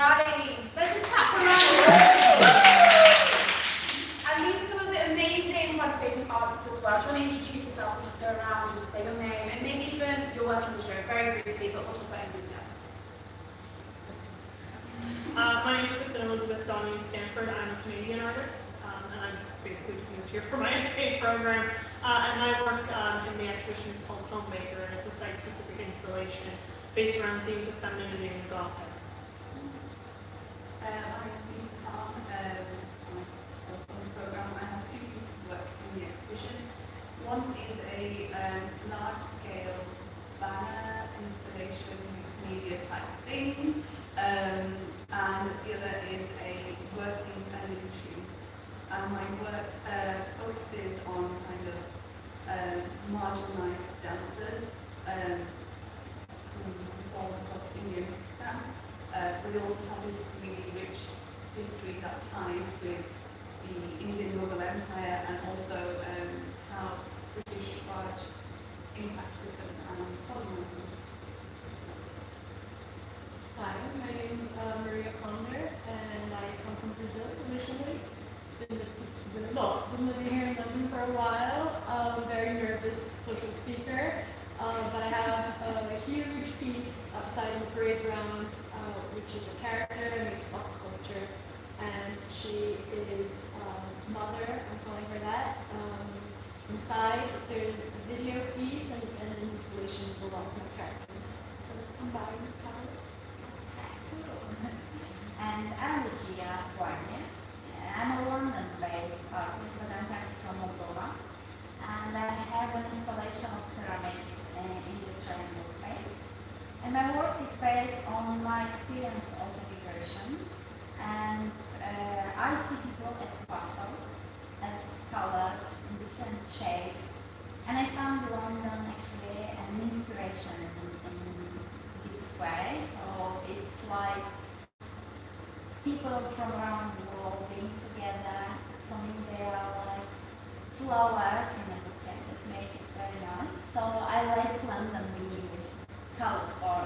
Rally. Let's just clap for Rally. And these are some of the amazing participating artists as well. Do you want to introduce yourself and just go around and just say your name and maybe even your work in the show, very briefly, but we'll talk about it in detail. My name is Kristen Elizabeth Donoghue-Stanford. I'm a Canadian artist, and I'm basically just moved here for my MFA program. And my work in the exhibition is called Homemaker, and it's a site-specific installation based around themes of femininity and Gothic. My name is Nisa. I'm also on the program. I have two pieces of work in the exhibition. One is a large-scale banner installation, mixed media type thing. And the other is a working analogy. And my work focuses on kind of marginalized dancers who perform across India and Pakistan. But they also have this really rich history that ties to the Indian Mughal Empire and also how British Raj impacted them and colonized them. Hi, my name is Konder, and I come from Brazil originally. Been living here in London for a while. I'm a very nervous social speaker, but I have a huge piece outside in the parade ground, which is a character, a Microsoft sculpture, and she is mother, I'm calling her that. Inside there's a video piece and an installation of a lot of my characters. So combined power. And I'm Lucia. I'm a London-based artist, but I'm coming from Moldova. And I have an installation of ceramics in the triangle space. And my work is based on my experience of immigration. And I see people as puzzles, as colors in different shapes. And I found London actually an inspiration in this way. So it's like people from around the world being together, putting their like flowers in a bouquet that make it very nice. So I like London really with colorful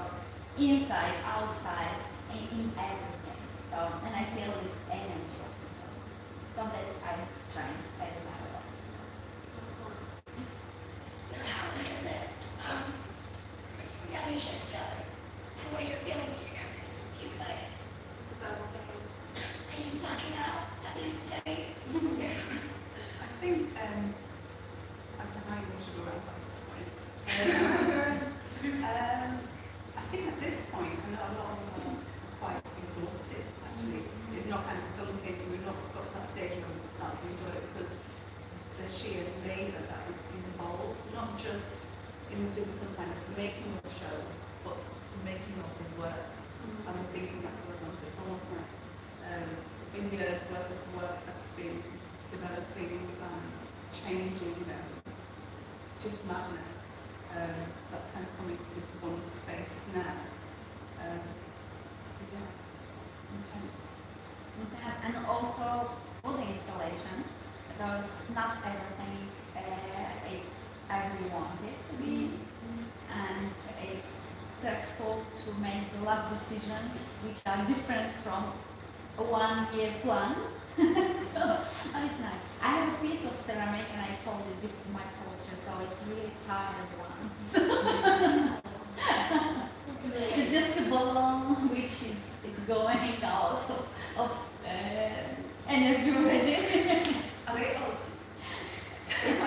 inside, outside, in everything. So and I feel this energy of people. So that's I'm trying to say about all this. So how is it getting a show together? And what are your feelings for your nervous? Are you excited? It's the first day. Are you blacking out at the end of the day? I think I'm behind the sugar around at this point. I think at this point, and a lot of us are quite exhausted actually. It's not kind of something, so we've not got to that stage where we start to enjoy it because the sheer labour that is involved, not just in the physical kind of making of the show, but making of the work and the thinking that goes on. So it's almost like India's worth of work that's been developing and changing just madness. That's kind of coming to this one space now. So yeah, intense. Yes, and also for the installation, because not everything is as we want it to be, and it's stressful to make the last decisions, which are different from a one-year plan. So it's nice. I have a piece of ceramic, and I called it "This is my culture," so it's really tired ones. It's just a balloon which is it's going out of energy already. Are they us? Yeah,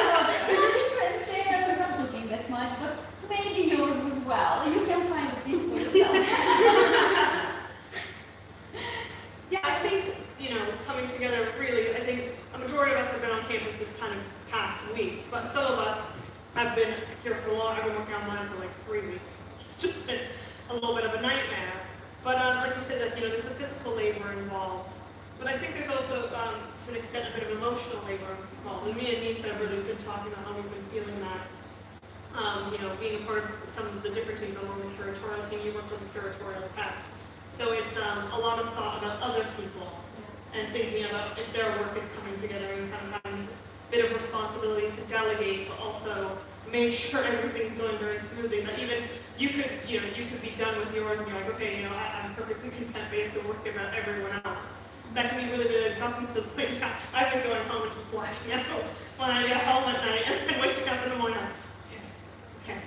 so they're different there. We're not looking that much, but maybe yours as well. You can find a piece for yourself. Yeah, I think, coming together, really, I think a majority of us have been on campus this kind of past week, but some of us have been here for long. I've been working online for like 3 weeks. Just been a little bit of a nightmare. But like you said, that there's the physical labor involved. But I think there's also, to an extent, a bit of emotional labor involved. And me and Nisa have really been talking about how we've been feeling that. Being a part of some of the different teams. I'm on the curatorial team. You worked on the curatorial text. So it's a lot of thought about other people and thinking about if their work is coming together and kind of having bit of responsibility to delegate, but also make sure everything's going very smoothly. That even you could be done with yours and you're like, okay, I'm perfectly content, but you have to worry about everyone else. That can be really, really exhausting to the point that I've been going home and just blacking out when I get home at night and then waking up in the morning. Okay,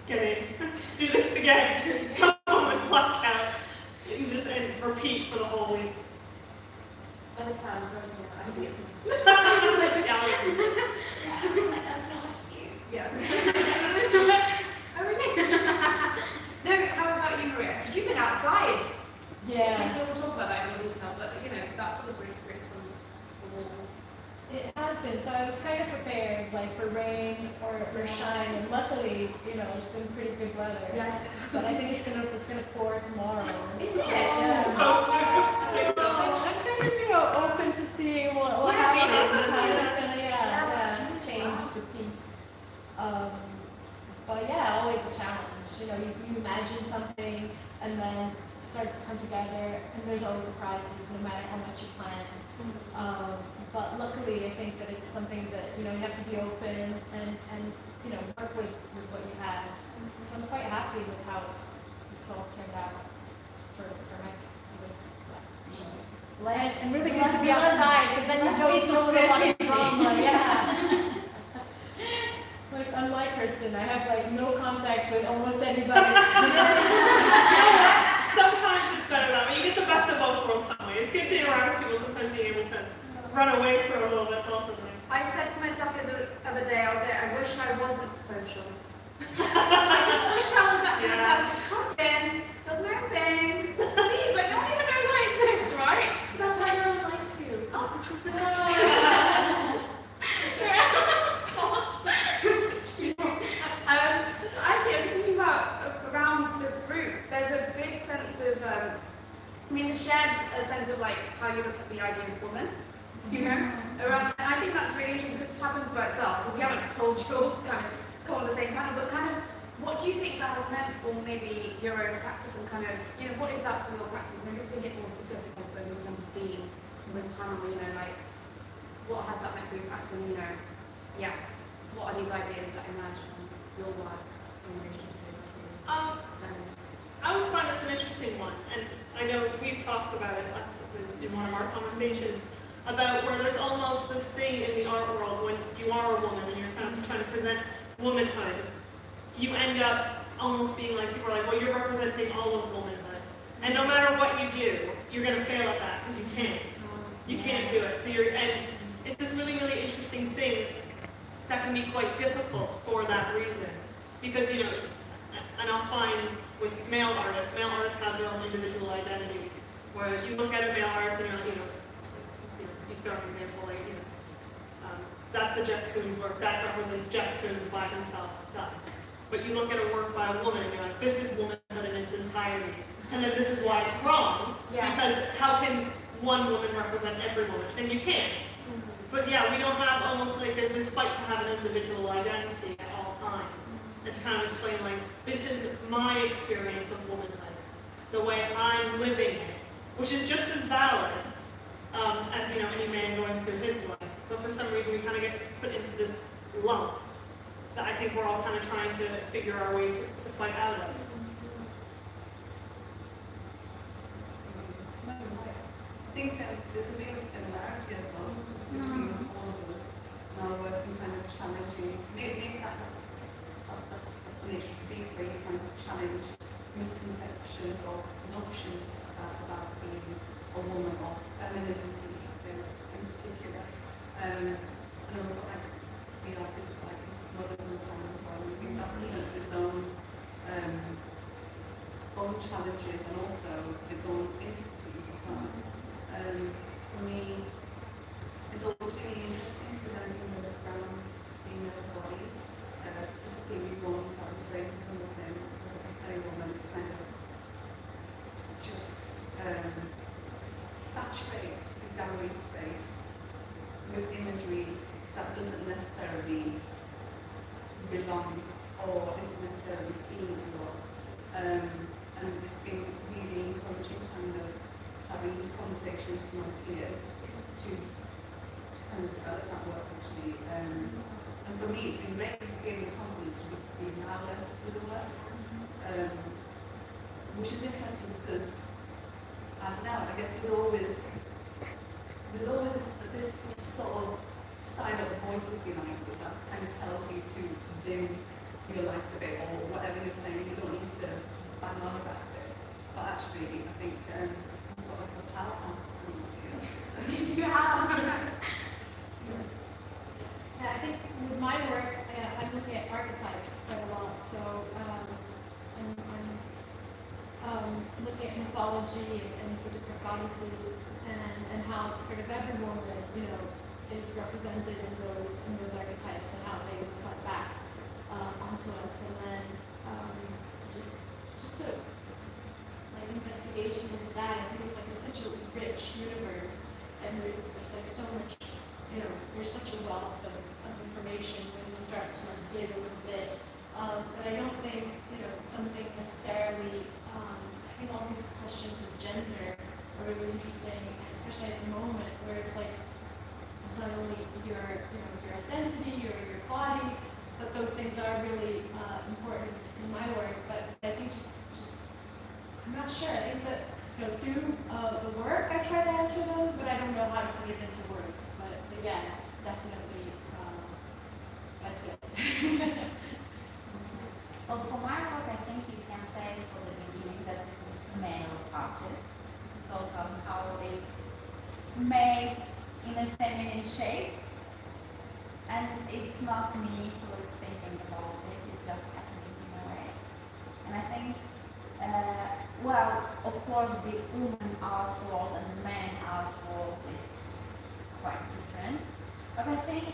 get in, do this again, come home and black out, and repeat for the whole week. That is time, sorry to hear that. I think it's nice. Yeah, I'll get some sleep. That's not you. Yeah. Oh, really? No, how about you, Maria? Because you've been outside. Yeah. We'll talk about that in more detail, but that's a different experience from the walls. It has been. So I was kind of prepared, like for rain or shine, and luckily, it's been pretty good weather. Yes. But I think it's gonna pour tomorrow. Is it? Yeah. Supposed to. I'm kind of, open to seeing what happens and how it's gonna, change the piece. But yeah, always a challenge. You imagine something and then it starts to come together, and there's always surprises no matter how much you plan. But luckily, I think that it's something that you have to be open and work with what you have. So I'm quite happy with how it's all turned out for this. And really good to be outside because then you don't feel a lot of drama. Yeah. Like unlike Kristen, I have no contact with almost anybody. Sometimes it's better that way. You get the best of both worlds some way. It's good to interact with people, sometimes being able to run away for a little bit is also nice. I said to myself the other day, I wish I wasn't social. I just wish I was that kind of person that comes in, does my own thing, leaves, no one even knows I exist, right? That's why everyone likes you. Oh. Actually, I was thinking about around this group, there's a big sense of, the shared sense of how you look at the idea of woman, around, and I think that's really interesting because it happens by itself, because we haven't told you all to kind of go on the same kind of, but what do you think that has meant for maybe your own practice and what is that for your practice? Maybe we can get more specific, I suppose, in terms of being in this panel, what has that meant for your practice and, what are these ideas that emerge from your work in relation to those ideas? I always find this an interesting one, and I know we've talked about it in one of our conversations about where there's almost this thing in the art world when you are a woman and you're kind of trying to present womanhood, you end up almost being people are well, you're representing all of womanhood, and no matter what you do, you're going to fail at that because you can't do it. So and it's this really, really interesting thing that can be quite difficult for that reason, because and I'll find with male artists have their own individual identity, where you look at a male artist and you throw an example that's a Jeff Koons work, that represents Jeff Koons by himself, done. But you look at a work by a woman and you're like, this is womanhood in its entirety, and then this is why it's wrong, because how can one woman represent every woman? And you can't. But yeah, we don't have almost there's this fight to have an individual identity at all times. And to kind of explain this is my experience of womanhood, the way I'm living it, which is just as valid as any man going through his life. But for some reason we kind of get put into this lump that I think we're all kind of trying to figure our way to fight out of. I think there's a bit of similarity as well between all of us and our work in kind of challenging, maybe that's an issue piece where you kind of challenge misconceptions or presumptions about being a woman or femininity in particular. I know we've got to be artists mothers and time as well, and I think that presents its own challenges and also its own intricacies as well. For me, it's always really interesting presenting with a brown female body, particularly one that was raised in the same as a same woman, to kind of just saturate the gallery space with imagery that doesn't necessarily belong or isn't necessarily seen a lot. And it's been really encouraging kind of having these conversations with my peers to and that work actually. And for me, it's been great to see the confidence to be louder with the work, which is interesting because I don't know. I guess there's always this sort of silent voice, if you like, that kind of tells you to dim your lights a bit or whatever you're saying. You don't need to bang on about it. But actually, I think I've got like a powerhouse from you. You have. Yeah, I think with my work, I'm looking at archetypes quite a lot. So I'm looking at mythology and the different goddesses and how sort of every woman, is represented in those archetypes and how they reflect back onto us. And then just a like investigation into that. I think it's like it's such a rich universe, and there's like so much. There's such a wealth of information when you start to dig a little bit. But I don't think, it's something necessarily, I think all these questions of gender are really interesting, especially at the moment where it's like, it's not only your identity or your body, but those things are really important in my work. But I think just I'm not sure. I think that, through the work I try to answer them, but I don't know how to put it into words. But again, definitely, that's it. Well, for my work, I think you can say from the beginning that this is a male artist. So somehow it's made in a feminine shape, and it's not me who is thinking about it, it's just happening in a way. And I think, of course, the woman art world and the man art world is quite different, but I think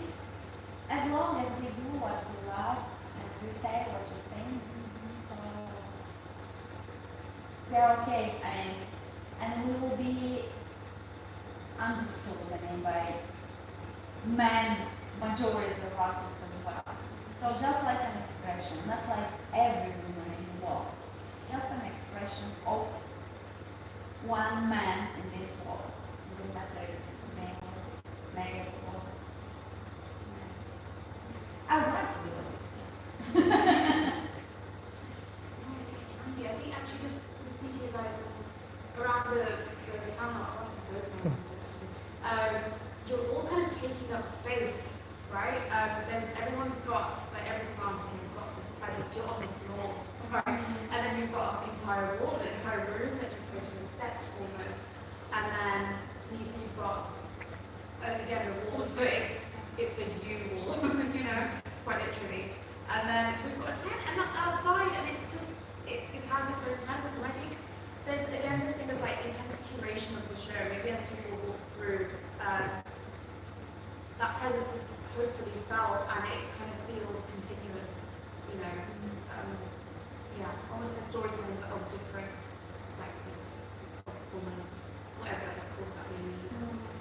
as long as we do what we love and we say what we think, so we're okay. And we will be understood by men, majority of artists as well. So just like an expression, not like every woman in the world, just an expression of one man in this world. It doesn't matter if it's male or I would like to do this. I think actually just listening to you guys around the panel, you're all kind of taking up space, right? Everyone's got, like every artist has got this present, you're on the floor, right? And then you've got an entire wall, an entire room that you've created a set almost. And then Nisa, you've got, again, a wall, but it's a you wall, quite literally. And then we've got a tent, and that's outside, and it's just, it has its own presence. And I think there's, again, this thing of like intensive curation of the show. Maybe as people walk through, that presence is hopefully felt, and it kind of feels continuous, almost like storytelling but of different perspectives of woman, whatever of course that may mean.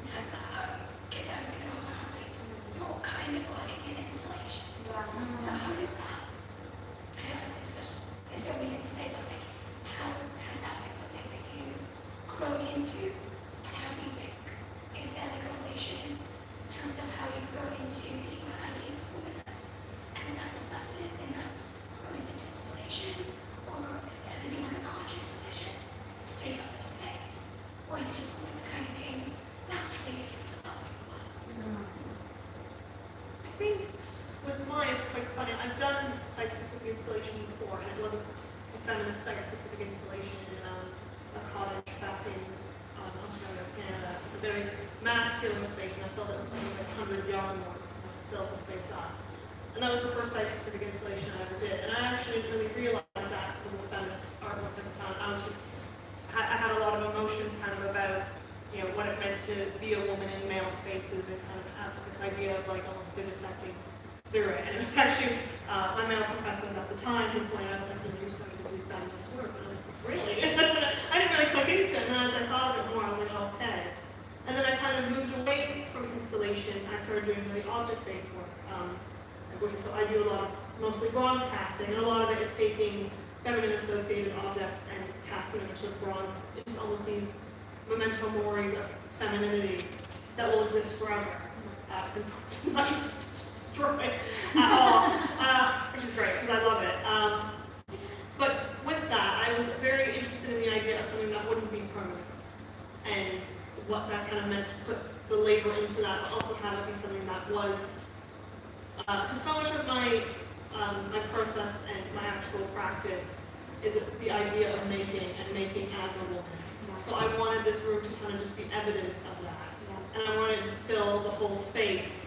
Because I was going to go around, like, you're kind of working in installation. Yeah. So how is that? I know there's so many to say, but like, how has that been something that you've grown into? And how do you think, is there like a relation in terms of how you've grown into thinking about ideas of womanhood? And is that reflected in that growth into installation? Or has it been like a conscious decision to take up this space? Or is it just something that kind of came naturally as you were developing the work? I think with mine, it's quite funny. I've done site-specific installation before, and it wasn't a feminist site-specific installation in a cottage back in Ontario, Canada. It's a very masculine space, and I felt it was like 100 yarn works, and I just filled the space up. And that was the first site-specific installation I ever did. And I actually didn't really realize that was a feminist artwork at the time. I had a lot of emotion kind of about, what it meant to be a woman in male spaces, and kind of have this idea of like almost vivisecting through it. And it was actually my male professors at the time who pointed out that you're starting to do feminist work. And I was like, really? I didn't really click into it. And then as I thought of it more, I was like, okay. And then I kind of moved away from installation. I started doing really object-based work, which I do a lot of mostly bronze casting, and a lot of it is taking feminine associated objects and casting them into bronze, into almost these memento moris of femininity that will exist forever. It's not easy to destroy at all, which is great because I love it. But with that, I was very interested in the idea of something that wouldn't be permanent, and what that kind of meant to put the labor into that, but also have it be something that was, because so much of my process and my actual practice is the idea of making and making as a woman. So I wanted this room to kind of just be evidence of that. And I wanted to fill the whole space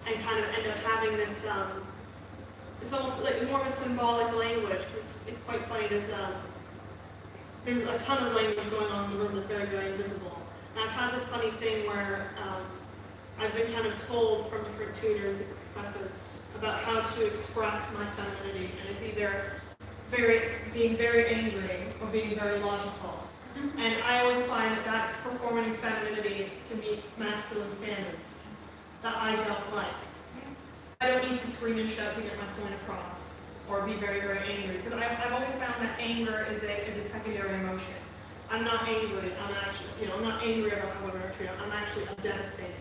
and kind of end up having this, it's almost like more of a symbolic language. It's quite funny, there's a ton of language going on in the room that's very, very visible. And I've had this funny thing where I've been kind of told from different tutors, different professors, about how to express my femininity. And it's either being very angry or being very logical. And I always find that that's performing femininity to meet masculine standards that I don't like. I don't need to scream and shout to get my point across or be very, very angry. Because I've always found that anger is a secondary emotion. I'm not angry. I'm not angry about how women are treated. I'm devastated.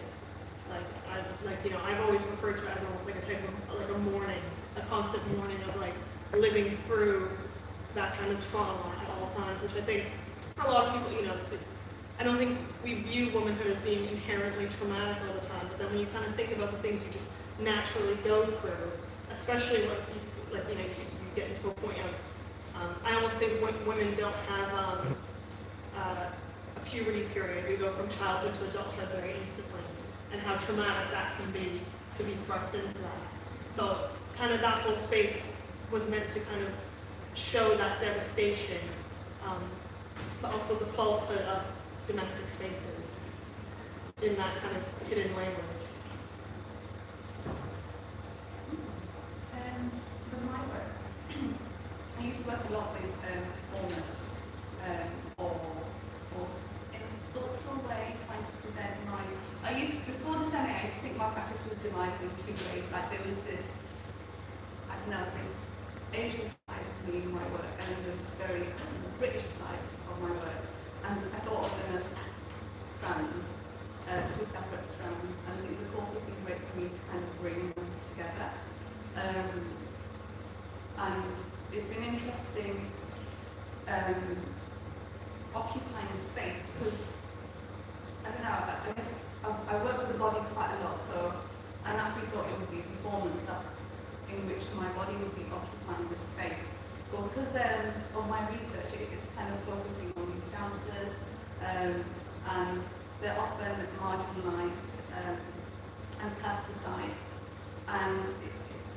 I've always referred to it as almost like a type of, like a mourning, a constant mourning of like living through that kind of trauma at all times, which I think a lot of people, I don't think we view womanhood as being inherently traumatic all the time, but then when you kind of think about the things you just naturally go through, especially once you get into a point of, I almost think women don't have a puberty period. We go from childhood to adulthood very instantly, and how traumatic that can be to be thrust into that. So kind of that whole space was meant to kind of show that devastation, but also the falsehood of domestic spaces in that kind of hidden language. For my work, I used to work a lot with performers, or in a sculptural way, trying to present before the Senate, I used to think my practice was divided in two ways. Like there was this, this Asian side of me in my work, and there was this very British side of my work. And I thought of them as strands, two separate strands, and I think the course has been great for me to kind of bring them together. And it's been interesting occupying the space because, I don't know, I guess I work with the body quite a lot, so I naturally thought it would be a performance in which my body would be occupying the space. But because of my research, it's kind of focusing on these dancers, and they're often marginalised and cast aside. And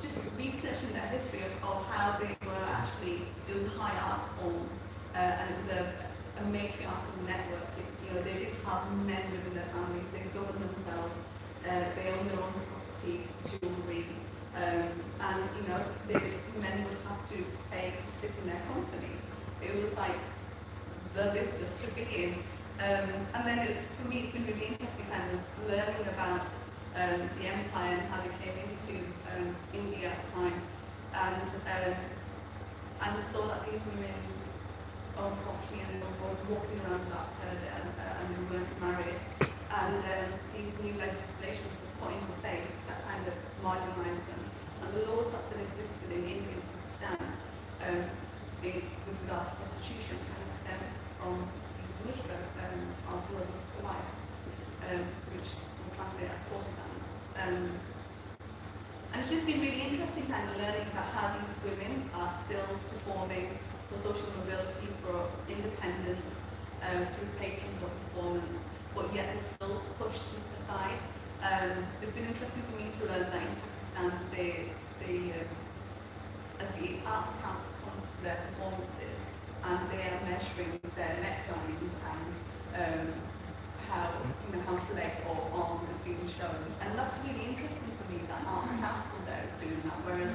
just researching their history of how they were actually, it was a high art form, and it was a matriarchal network. They didn't have men within their families, they governed themselves, they owned their own property, jewellery, and the men would have to pay to sit in their company. It was like the business to be in. And then for me, it's been really interesting kind of learning about the empire and how they came into India at the time, and saw that these women owned property and were walking around that and they weren't married. And these new legislations were put into place that kind of marginalised them. And the laws that still existed in India and Pakistan with regards to prostitution kind of stemmed from these Mujra artillery wives, which will translate as courtesans. And it's just been really interesting kind of learning about how these women are still performing for social mobility, for independence, through patrons or performance, but yet they're still pushed aside. It's been interesting for me to learn that in Pakistan, the Arts Council comes to their performances and they are measuring their necklines and how much leg or arm is being shown. And that's really interesting for me that Arts Council there is doing that, whereas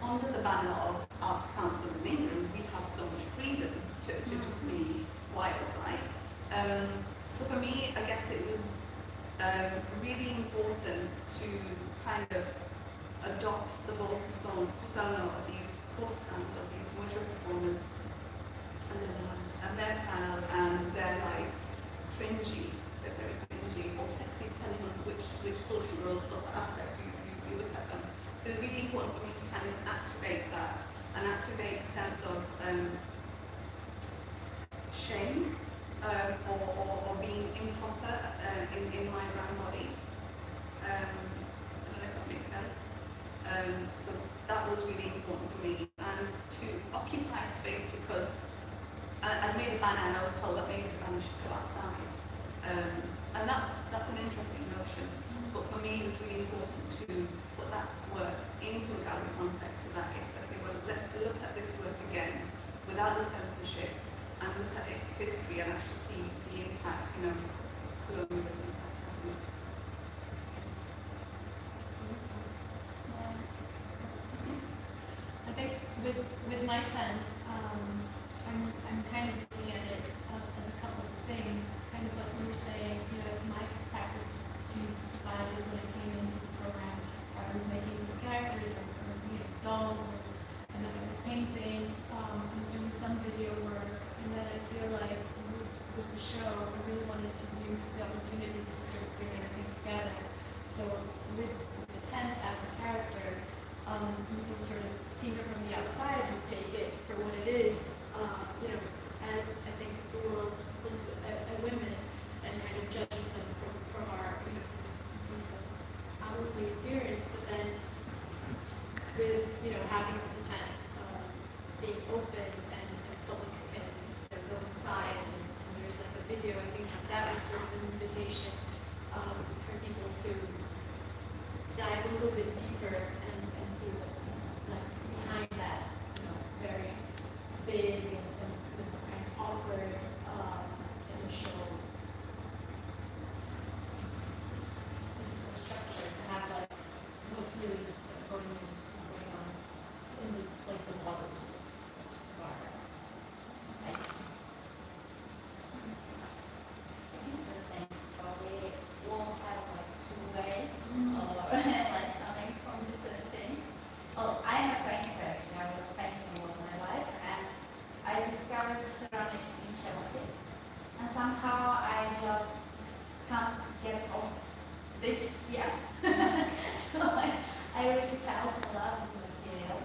under the banner of Arts Council in England, we have so much freedom to just be wild, right? So for me, I guess it was really important to kind of adopt the whole persona of these courtesans, of these Mujra performers, and they're proud and they're like cringy, they're very cringy or sexy, depending on which which culture roles sort of aspect you look at them. So it's really important for me to kind of activate that and activate a sense of shame or being improper in my brown body. I don't know if that makes sense. So that was really important for me, and to occupy space because I made a banner and I was told that maybe the banner should go outside. And that's an interesting notion, but for me it was really important to put that work into a gallery context so that it's okay, well, let's look at this work again without the censorship and look at its history and actually see the impact, colonialism has happened. I think with my tent, I'm kind of looking at it as a couple of things, kind of like you were saying, my practice seemed divided when I came into the program. I was making these characters or dolls, and then I was painting, I was doing some video work, and then I feel like with the show, I really wanted to use the opportunity to sort of bring everything together. So with the tent as a character, you can sort of see her from the outside and take it for what it is, as I think the world looks at women and kind of judges them from our, from the outwardly appearance, but then with, having the tent being open and public and go inside and there's like a video, I think that was sort of an invitation for people to dive a little bit deeper and see what's like behind that, very big and kind of awkward initial physical structure to have like what's really going on in the waters of our psyche. It's interesting. So we all have like two ways of like coming from different things. Well, I am a painter actually. I was painting all my life, and I discovered ceramics in Chelsea. And somehow I just can't get off this yet. So I really felt the love of the material.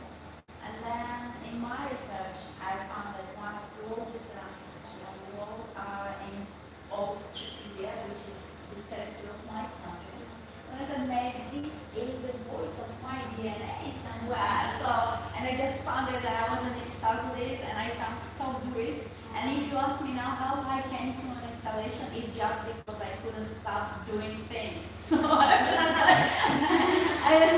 And then in my research, I found that one of the oldest ceramics actually on the wall are in old Trippier, which is the territory of my country. And I said, maybe this is the voice of my DNA somewhere. And I just found it that I was in ecstasy with it, and I can't stop doing it. And if you ask me now how I came to an installation, it's just because I couldn't stop doing things. So I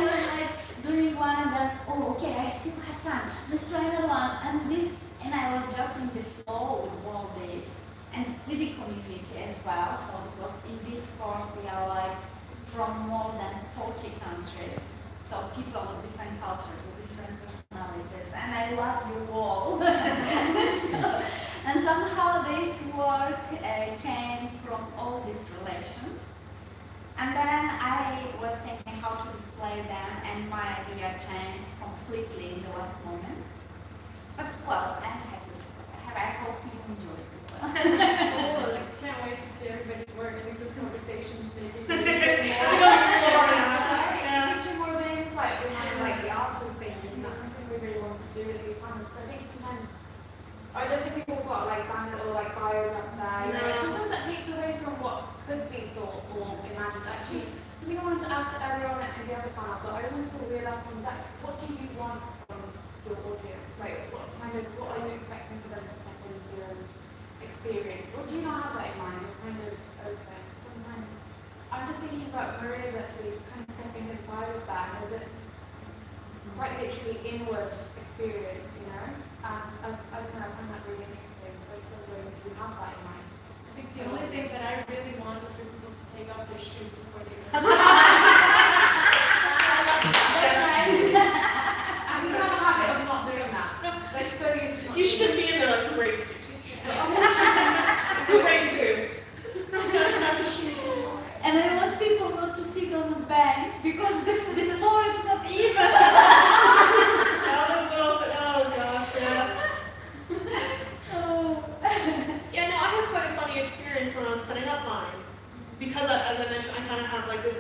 was like doing one and then, oh, okay, I still have time. Let's try another one. And I was just in the flow with all this. And with the community as well. So because in this course we are like from more than 40 countries. So people of different cultures, with different personalities. And I love you all. And somehow this work came from all these relations. And then I was thinking how to display them, and my idea changed completely in the last moment. But well, I'm happy. I hope you enjoy it as well. Cool. I can't wait to see everybody's work. I think this conversation is making me Picture more of an insight behind like the arts was thinking. That's something we really want to do with these panels. I think sometimes I don't think we've all got like band or like bios up there. Sometimes that takes away from what could be thought or imagined. Actually, something I wanted to ask earlier on in the other panel, but I almost feel weird asking that. What do you want from your audience? Like, what are you expecting for them to step into and experience? Or do you not have that in mind? You're kind of open. Sometimes I'm just thinking about Maria's actually just kind of stepping inside of that as a quite literally inward experience, And I don't know, I find that really interesting. So I just wonder if you have that in mind. I think the only thing that I really want is for people to take off their shoes before they go. I'm going to have a habit of not doing that. They're so used to not You should just be in there like, who raised you? Who raised you? And I want people not to sit on the bench because the floor is not even. Yeah, no, I had quite a funny experience when I was setting up mine. Because, as I mentioned, I kind of have like this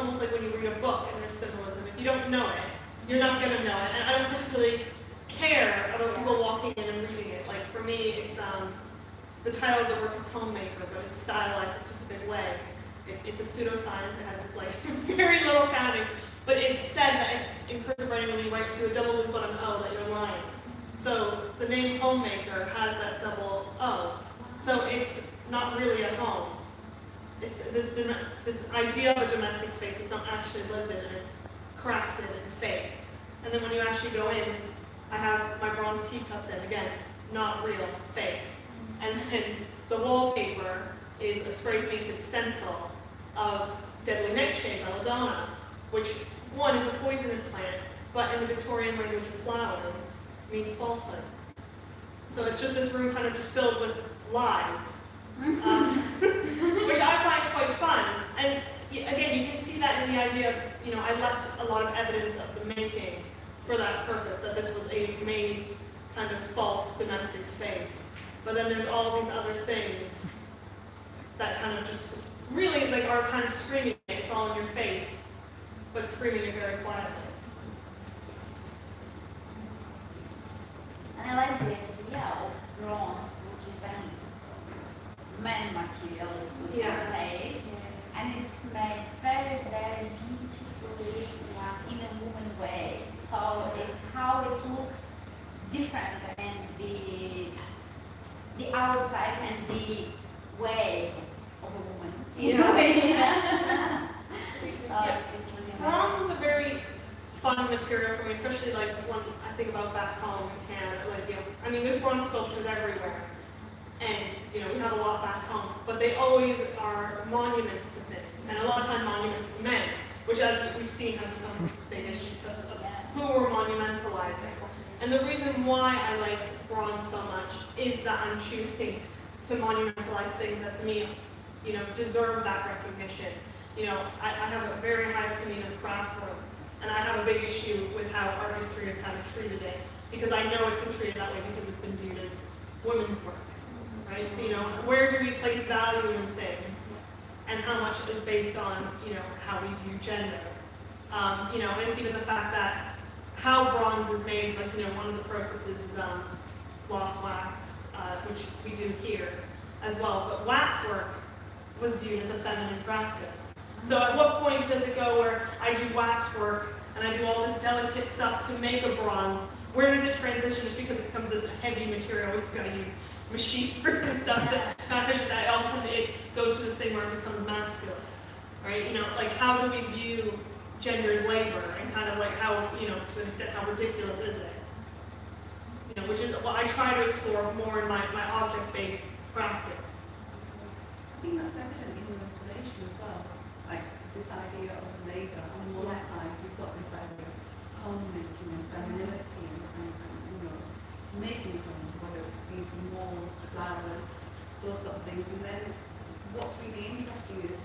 almost like when you read a book and there's symbolism. If you don't know it, you're not going to know it. And I don't particularly care about people walking in and reading it. Like for me, it's the title of the work is Homemaker, but it's stylized a specific way. It's a pseudoscience. It has like very little counting, but it's said that in cursive writing when you write do a double loop on an O that you're lying. So the name Homemaker has that double O. So it's not really at home. It's this idea of a domestic space. It's not actually lived in, and it's crafted and fake. And then when you actually go in, I have my bronze teacups in, again, not real, fake. And then the wallpaper is a spray painted stencil of deadly nightshade, belladonna, which one is a poisonous plant, but in the Victorian language of flowers means falsehood. So it's just this room kind of just filled with lies, which I find quite fun. And again, you can see that in the idea of, I left a lot of evidence of the making for that purpose, that this was a made kind of false domestic space. But then there's all these other things that kind of just really like are kind of screaming it. It's all in your face, but screaming it very quietly. And I like the idea of bronze, which is a man material, you can say. And it's made very, very beautifully in a woman way. So it's how it looks different than the outside and the way of a woman. In a way. So it's really nice. Bronze is a very fun material for me, especially like when I think about back home in Canada. Like, there's bronze sculptures everywhere. And, we have a lot back home, but they always are monuments to things, and a lot of time monuments to men, which as we've seen have become a big issue of who we're monumentalizing. And the reason why I like bronze so much is that I'm choosing to monumentalize things that to me, deserve that recognition. I have a very high opinion of craft work, and I have a big issue with how art history has kind of treated it, because I know it's been treated that way because it's been viewed as women's work. Right? So, where do we place value in things, and how much is based on, how we view gender? And it's even the fact that how bronze is made, like, one of the processes is gloss wax, which we do here as well. But wax work was viewed as a feminine practice. So at what point does it go where I do wax work and I do all this delicate stuff to make a bronze? Where does it transition just because it becomes this heavy material we've got to use machinery and stuff to package it, that all of a sudden it goes to this thing where it becomes masculine, right? Like how do we view gendered labor, and kind of like how, to an extent, how ridiculous is it? Which is what I try to explore more in my object-based practice. I think that's evident in your installation as well. Like this idea of labour. On one side, we've got this idea of homemaking and femininity and making home, whether it's painting walls, flowers, those sort of things. And then what's really interesting is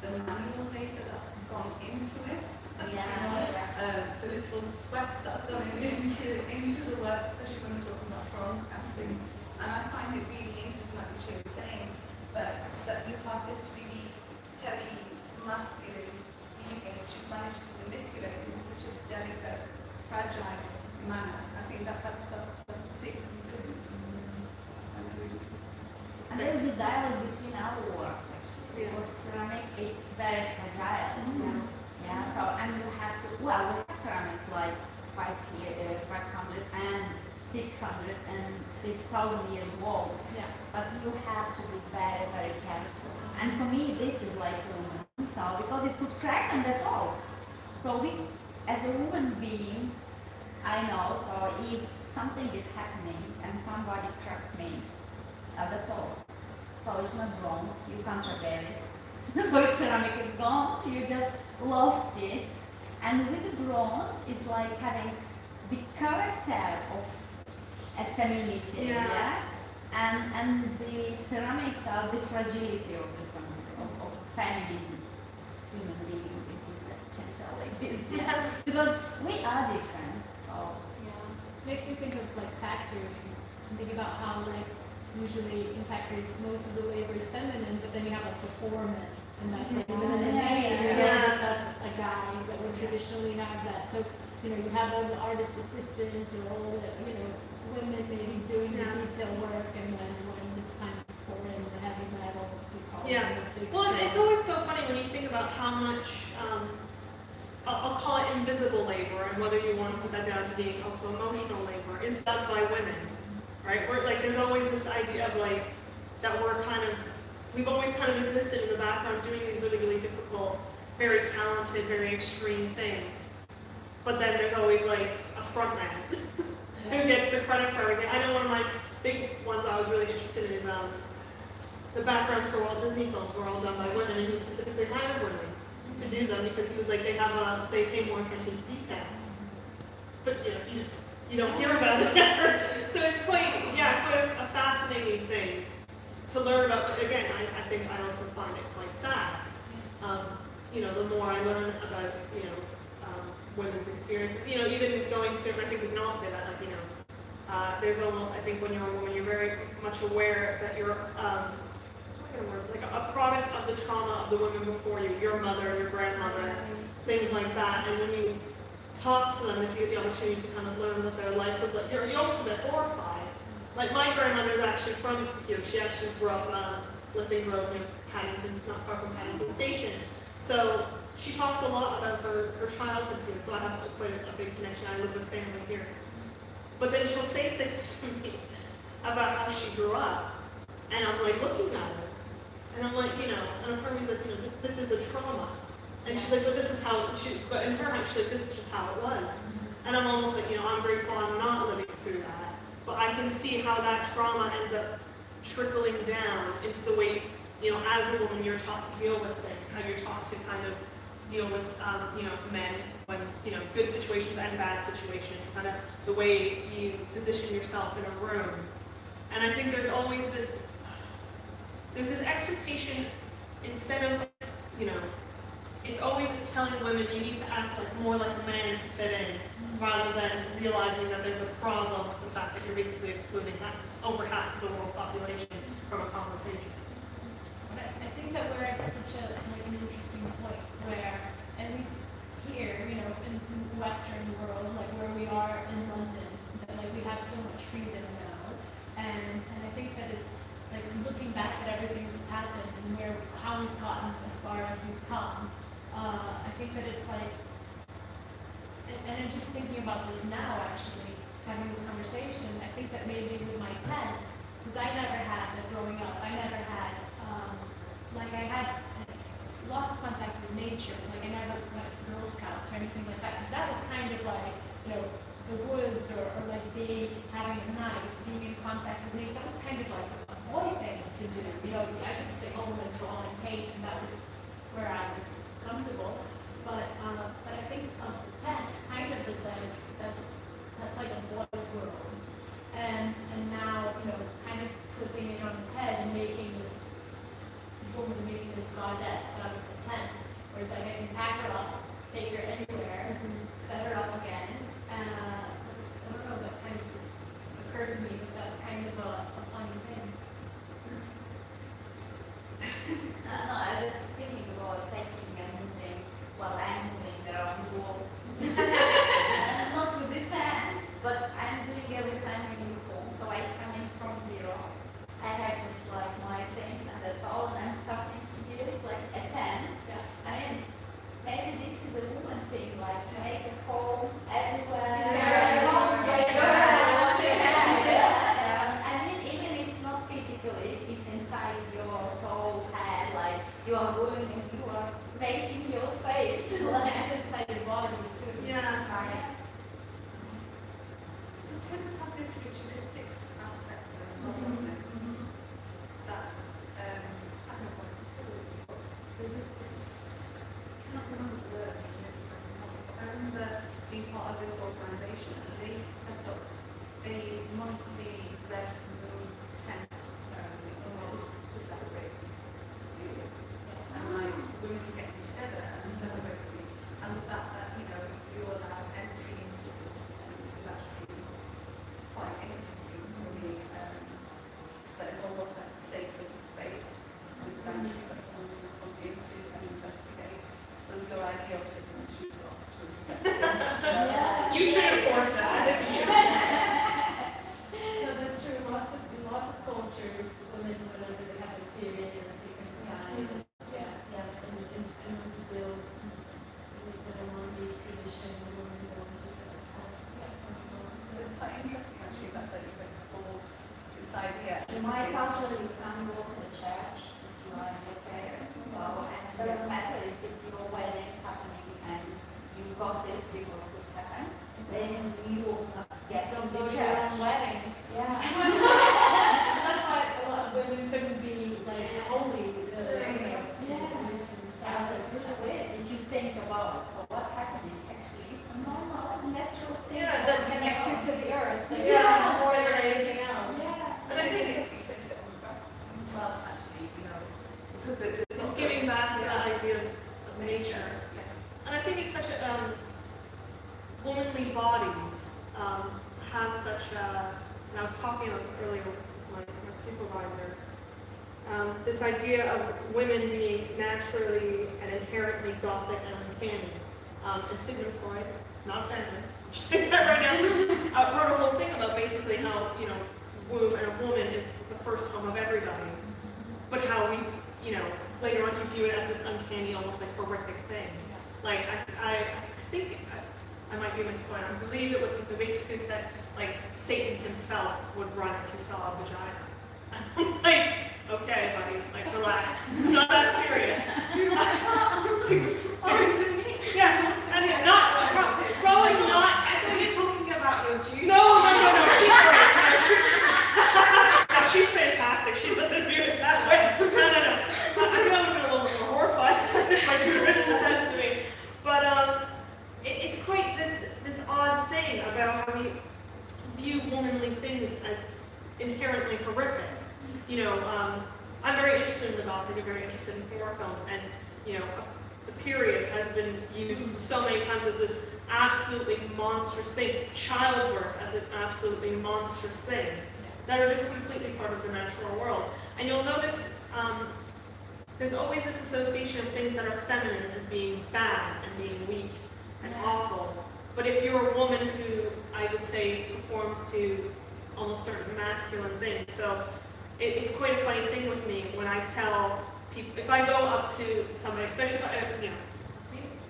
the manual labour that's gone into it. The little sweat that's gone into the work, especially when we're talking about bronze casting. And I find it really interesting, like Lucia was saying, that you have this really heavy, masculine being which you've managed to manipulate in such a delicate, fragile manner. I think that takes me good. And there's a dialogue between our works actually. Because ceramic, it's very fragile. Yes. Yeah. So and you have to. Well, we have ceramics like 500 and 600 and 6,000 years old. Yeah. But you have to be very, very careful. And for me, this is like a woman. So because it could crack and that's all. So we, as a human being, I know. So if something is happening and somebody cracks me, that's all. So it's not bronze, you can't repair it. So it's ceramic, it's gone, you just lost it. And with the bronze, it's like having the character of a femininity, yeah? And the ceramics are the fragility of feminine human being, if you can tell like this. Yeah. Because we are different, so. Yeah. Makes me think of like factories. I'm thinking about how like usually in factories most of the labor is feminine, but then you have like the foreman and that's like even in the name, you know, Yeah. that's a guy that would traditionally have that. So, you know, you have all the artist assistants or all the, you know, women maybe doing the Yeah. detail work, and then when it's time to pour in the heavy metal, as you call Yeah. it, the big Well, it's stuff. always so funny when you think about how much, I'll call it invisible labor, and whether you want to put that down to being also emotional labor, is done by women, right? We're like, there's always this idea of like, that we've always kind of existed in the background doing these really, really difficult, very talented, very extreme things. But then there's always like a front man who gets the credit for everything. I know one of my big ones I was really interested in is the backgrounds for Walt Disney films were all done by women, and he specifically hired women to do them because he was like, they pay more attention to detail. But you don't hear about it. So it's quite a fascinating thing to learn about. But again, I think I also find it quite sad. The more I learn about, women's experience, even going through, I think we can all say that, there's almost, I think when you're a woman, you're very much aware that you're, like a product of the trauma of the women before you, your mother, your grandmother, things like that. And when you talk to them, if you get the opportunity to kind of learn what their life was like, you're almost a bit horrified. Like my grandmother is actually from here. She actually grew up Lissing Grove in Paddington, not far from Paddington Station. So she talks a lot about her childhood here. So I have quite a big connection. I live with family here. But then she'll say things to me about how she grew up. And I'm like looking at her. And I'm like, and a part of me's like, this is a trauma. And she's like, but this is how, but in her mind, she's like, this is just how it was. And I'm almost like, I'm grateful I'm not living through that. But I can see how that trauma ends up trickling down into the way, as a woman, you're taught to deal with things, how you're taught to kind of deal with, men when, good situations and bad situations, kind of the way you position yourself in a room. And I think there's always this expectation, instead of, it's always telling women you need to act more like a man to fit in, rather than realizing that there's a problem with the fact that you're basically excluding over half of the world population from a conversation. I think that we're at such an interesting point where, at least here, in the Western world, like where we are in London, that we have so much freedom now, and I think that it's like looking back at everything that's happened and how we've gotten as far as we've come. I think that it's like, and I'm just thinking about this now actually, having this conversation, I think that maybe with my tent, because I never had, growing up, I never had, I had lots of contact with nature, I never went to Girl Scouts or anything like that, because that was kind of like, the woods or having a knife, being in contact with nature, that was kind of like a boy thing to do. I could stay home and draw and paint, and that was where I was comfortable. But I think of the tent kind of is like that's like a boy's world, and now kind of flipping it on its head and making this goddess out of the tent, where it's like I can pack her up, take her anywhere, set her up again. And I don't know, that kind of just occurred to me that that's kind of a funny thing. No, I was thinking about taking and moving while I'm moving around the wall. Not with the tent, but I'm doing every time I move home. So I come in from zero. I have just my things, and that's all. And I'm starting to build a tent. Yeah. I mean, maybe this is a woman thing, to make a home everywhere. I mean, even it's not physically, it's inside your soul, head, you are going and you are making your space. Inside your body too. Yeah. Tends to have this ritualistic aspect to it as well, doesn't it? That, I don't know what it's called, but there's this I cannot remember the words in the present moment, but I remember being part of this organisation, and they set up a monthly red moon tent ceremony almost to celebrate periods. And women getting together and celebrating, and the fact that, you allow entry into this is actually quite interesting for me. That it's almost like a sacred space, this sanctuary that someone can come into got it because it happened. Then you get Don't the go to your church. own wedding. Yeah. That's why a lot of women couldn't be like holy. It's really weird if you think about so what's happening. Actually, it's a normal, natural thing. Yeah, That connects you to the earth. Like Yeah. so much more than anything else. Yeah. And I think It's implicit on the bus as well, actually, because it's giving back to that idea of nature. Yeah. And I think it's such a, womanly bodies have such a, and I was talking about this earlier with my supervisor, this idea of women being naturally and inherently gothic and uncanny. And Sigmund Freud, not offended, I'm just saying that right now, wrote a whole thing about basically how, womb and a woman is the first home of everybody, but how we, later on you view it as this uncanny, almost like horrific thing. Like, I think, I might be misquoting, I believe it was what they basically said, like, Satan himself would run if he saw a vagina. I'm like, okay, buddy, like, relax. It's not that serious. Yeah, I mean, probably not. So you're talking about your Jews? No, she's great. No, she's fantastic. She doesn't view it that way. No. I feel like I'm a little bit more horrified if my tutor said that to me. But it's quite this odd thing about how we view womanly things as inherently horrific. I'm very interested in the Gothic, I'm very interested in horror films, and the period has been used so many times as this absolutely monstrous thing, childbirth as an absolutely monstrous thing, that are just completely part of the natural world. And you'll notice there's always this association of things that are feminine as being bad and being weak and awful. But if you're a woman who, I would say, performs to almost certain masculine things, so it's quite a funny thing with me when I tell people, if I go up to somebody, especially if that's me,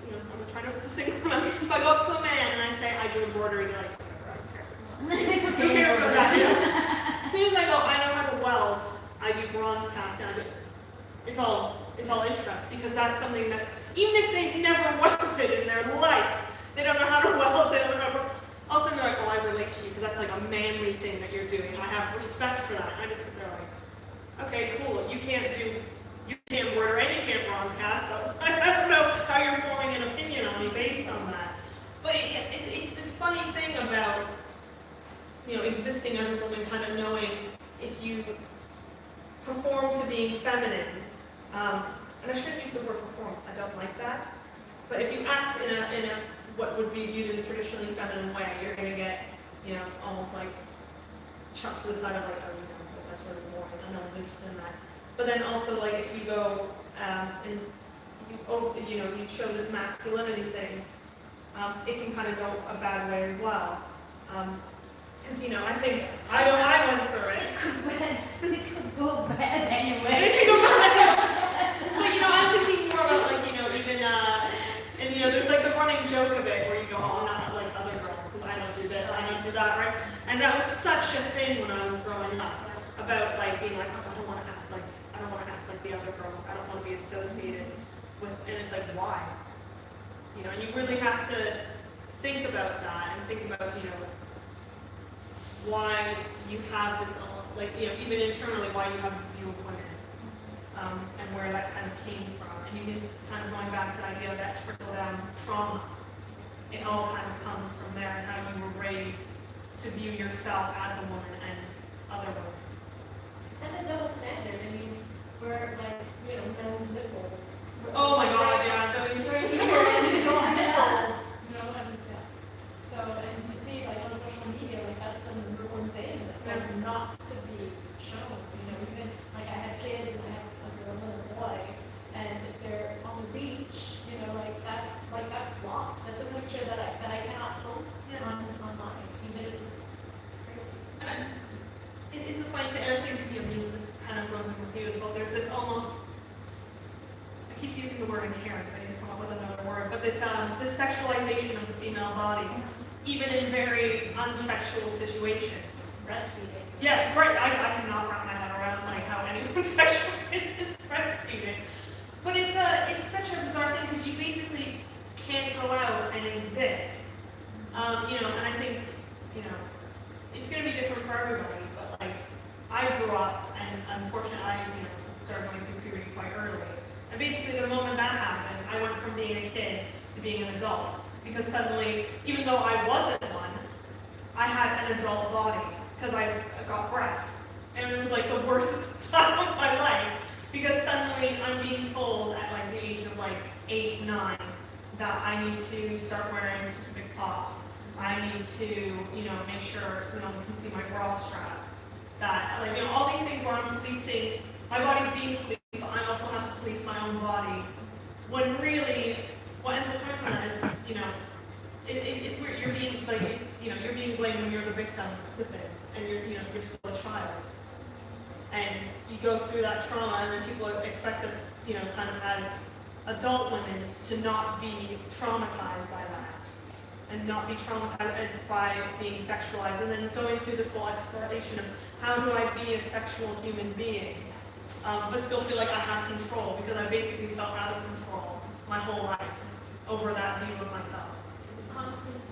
I'm trying to single them. If I go up to a man and I say I do embroidery, they're like, whatever, I don't care. Who cares about that? As soon as I go, I know how to weld, I do bronze casting, it's all interest, because that's something that, even if they've never welded in their life, they don't know how to weld, they don't know how to, all of a sudden they're like, oh, I relate to you, because that's like a manly thing that you're doing. I have respect for that. And I just sit there like, okay, cool, you can't embroider and you can't bronze cast, so I don't know how you're forming an opinion on me based on that. But it's this funny thing about, existing as a woman, kind of knowing if you perform to being feminine, and I shouldn't use the word performance, I don't like that, but if you act in a what would be viewed as a traditionally feminine way, you're going to get, almost like chucked to the side of like, oh, that's sort of boring, and no one's interested in that. But then also, like, if you go and you show this masculinity thing, it can kind of go a bad way as well. Because, I think, I went through it. It could go bad anyway. It can go bad. But, I'm thinking more about, like, even, and, there's, like, the running joke of it where you go, oh, I'm not like other girls, because I don't do this, I don't do that, right? And that was such a thing when I was growing up, about, like, being like, oh, I don't want to act like the other girls, I don't want to be associated with, and it's like, why? And you really have to think about that, and think about, why you have this, like, even internally, why you have this view of women, and where that kind of came from. And you can kind of going back to the idea of that trickle-down trauma. It all kind of comes from there, and how you were raised to view yourself as a woman and other women. And the double standard, we're like, men's nipples. Oh my God, yeah, those. Right here, and nipples. So, and you see, like, on social media, like, that's the number one thing that's like not to be shown. Even, like, I have kids and I have a girl and a boy, and if they're on the beach, that's blocked. That's a picture that I cannot post online, even if it's crazy. And it is a funny thing, and I think this kind of goes in with you as well. There's this almost, I keep using the word inherent, I need to come up with another word, but this sexualization of the female body, even in very unsexual situations. Breastfeeding. Yes, right. I cannot wrap my head around like how anyone sexual is breastfeeding. But it's such a bizarre thing, because you basically can't go out and And I think, it's going to be different for everybody, but like, I grew up, and unfortunately, I, started going through puberty quite early. And basically, the moment that happened, I went from being a kid to being an adult. Because suddenly, even though I wasn't one, I had an adult body, because I got breasts. And it was like the worst time of my life, because suddenly I'm being told at like the age of like 8, 9, that I need to start wearing specific tops. I need to, make sure, you can see my bra strap. That, like, all these things where I'm policing, my body's being policed, but I also have to police my own body. When really, what ends up coming from that is, it's weird. You're being, like, you're being blamed when you're the victim to things, and you're still a child. And you go through that trauma, and then people expect us, kind of as adult women to not be traumatized by that, and not be traumatized by being sexualized, and then going through this whole exploration of how do I be a sexual human being, but still feel like I have control, because I basically felt out of control my whole life over that view of myself. It's constant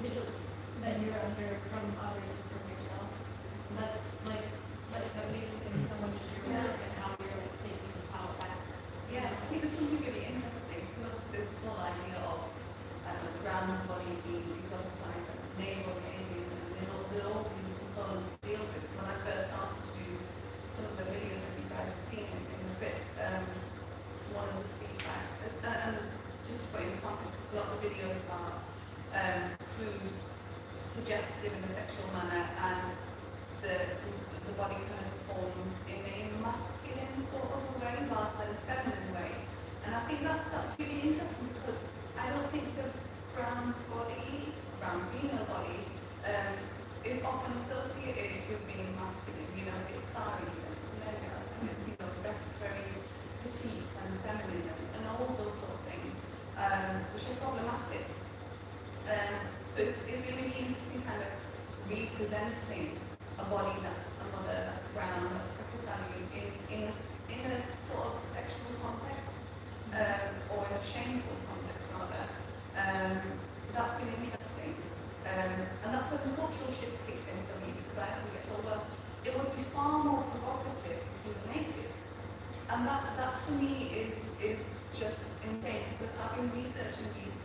vigilance that you're under from others and from yourself. And that's like that basic thing someone should do, and how you're like taking the power back. Yeah, I think there's something really interesting, because there's this whole idea of the round body being exoticized and navel gazing, and all these components to deal with. So when I first started to do some of the videos that you guys have seen in the bits, one of the feedback, and just for in context, a lot of the videos are food suggestive in a sexual manner, and the body kind of forms in a masculine sort of way rather than a feminine way. And I think that's really interesting, because I don't think the brown female body is often associated with being masculine. It's saris and it's leggings and it's that's very petite and feminine and all those sort of things, which are problematic. So it's really interesting kind of representing a body that's brown, that's Pakistani in a sort of sexual context, or in a shameful context rather. That's been interesting. And that's where the cultural shift kicks in for me, because I often get told, well, it would be far more provocative if you were naked. And that to me is just insane, because I've been researching these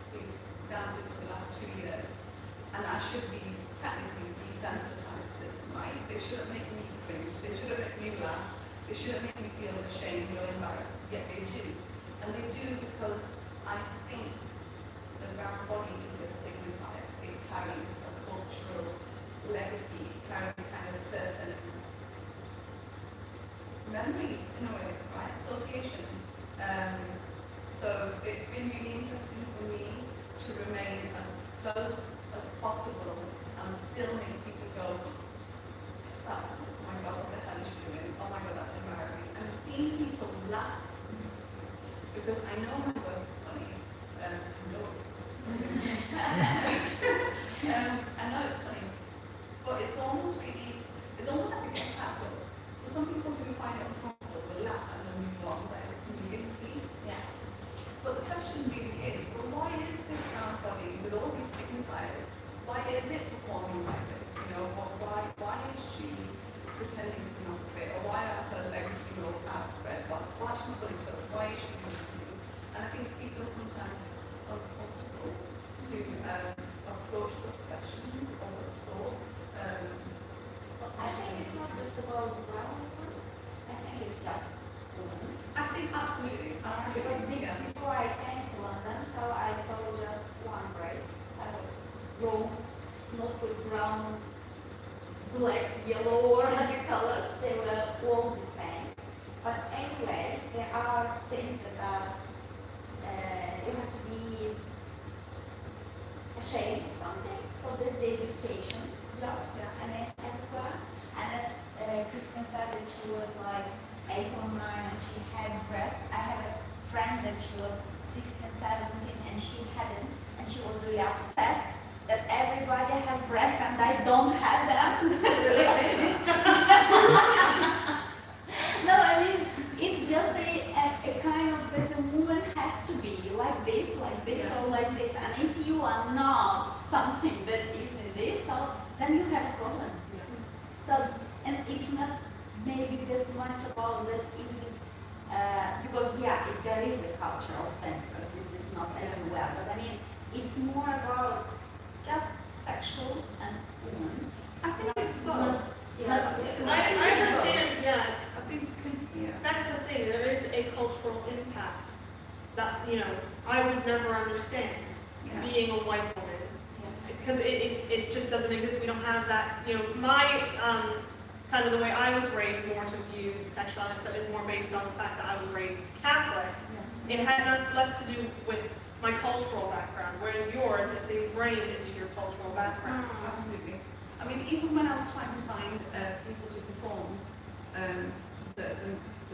dances for the last 2 years, and I should be technically desensitized to them, right? They shouldn't make me cringe, they shouldn't make me laugh, they shouldn't make me feel ashamed or embarrassed, yet they do. And they do because I think the brown body is a signifier. It carries a cultural legacy, it carries kind of certain memories in a way, right? Associations. So it's been really interesting for me to remain as both as possible and still make people go, oh my god, what the hell is she doing? Oh my god, that's embarrassing. And seeing people laugh, because I know my work is funny. I know it's funny, but it's almost like a get out of. For some people who find it uncomfortable, will laugh and then move on. That is a comedic piece. Yeah. But the question really is, well, why is this brown body with all these signifiers? Why is it performing like this? Why is she pretending to masturbate? Or why are her legs, outspread? Why she's fully clothed? Why is she doing these things? And I think people are sometimes uncomfortable to approach those questions or those thoughts. I think it's not just about brown women. I think it's just women. I think absolutely. Because before I came to London, so I saw just one race. I was wrong, not with brown, black, yellow, or other colors. They were all the same. But anyway, there are things that are you have to be ashamed of something. So there's the education, just and everywhere. And as Kristen said, that she was like 8 or 9 and she had breasts. I had a friend that she was 16, 17 and she hadn't, and she was really obsessed that everybody has breasts and I don't have them. No, I mean, it's just a kind of that a woman has to be like this, or like this. And if you are not something that is in this, so then you have a problem. So, and it's not maybe that much about that easy, because there is a culture of dancers, this is not everywhere, but I mean, it's more about just sexual and woman. I think it's both. I understand, I think because that's the thing, there is a cultural impact that, I would never understand being a white woman. Because it just doesn't exist. We don't have that, my, kind of the way I was raised more to view sexuality is more based on the fact that I was raised Catholic. It had less to do with my cultural background, whereas yours, it's ingrained into your cultural background. Absolutely. I mean, even when I was trying to find people to perform the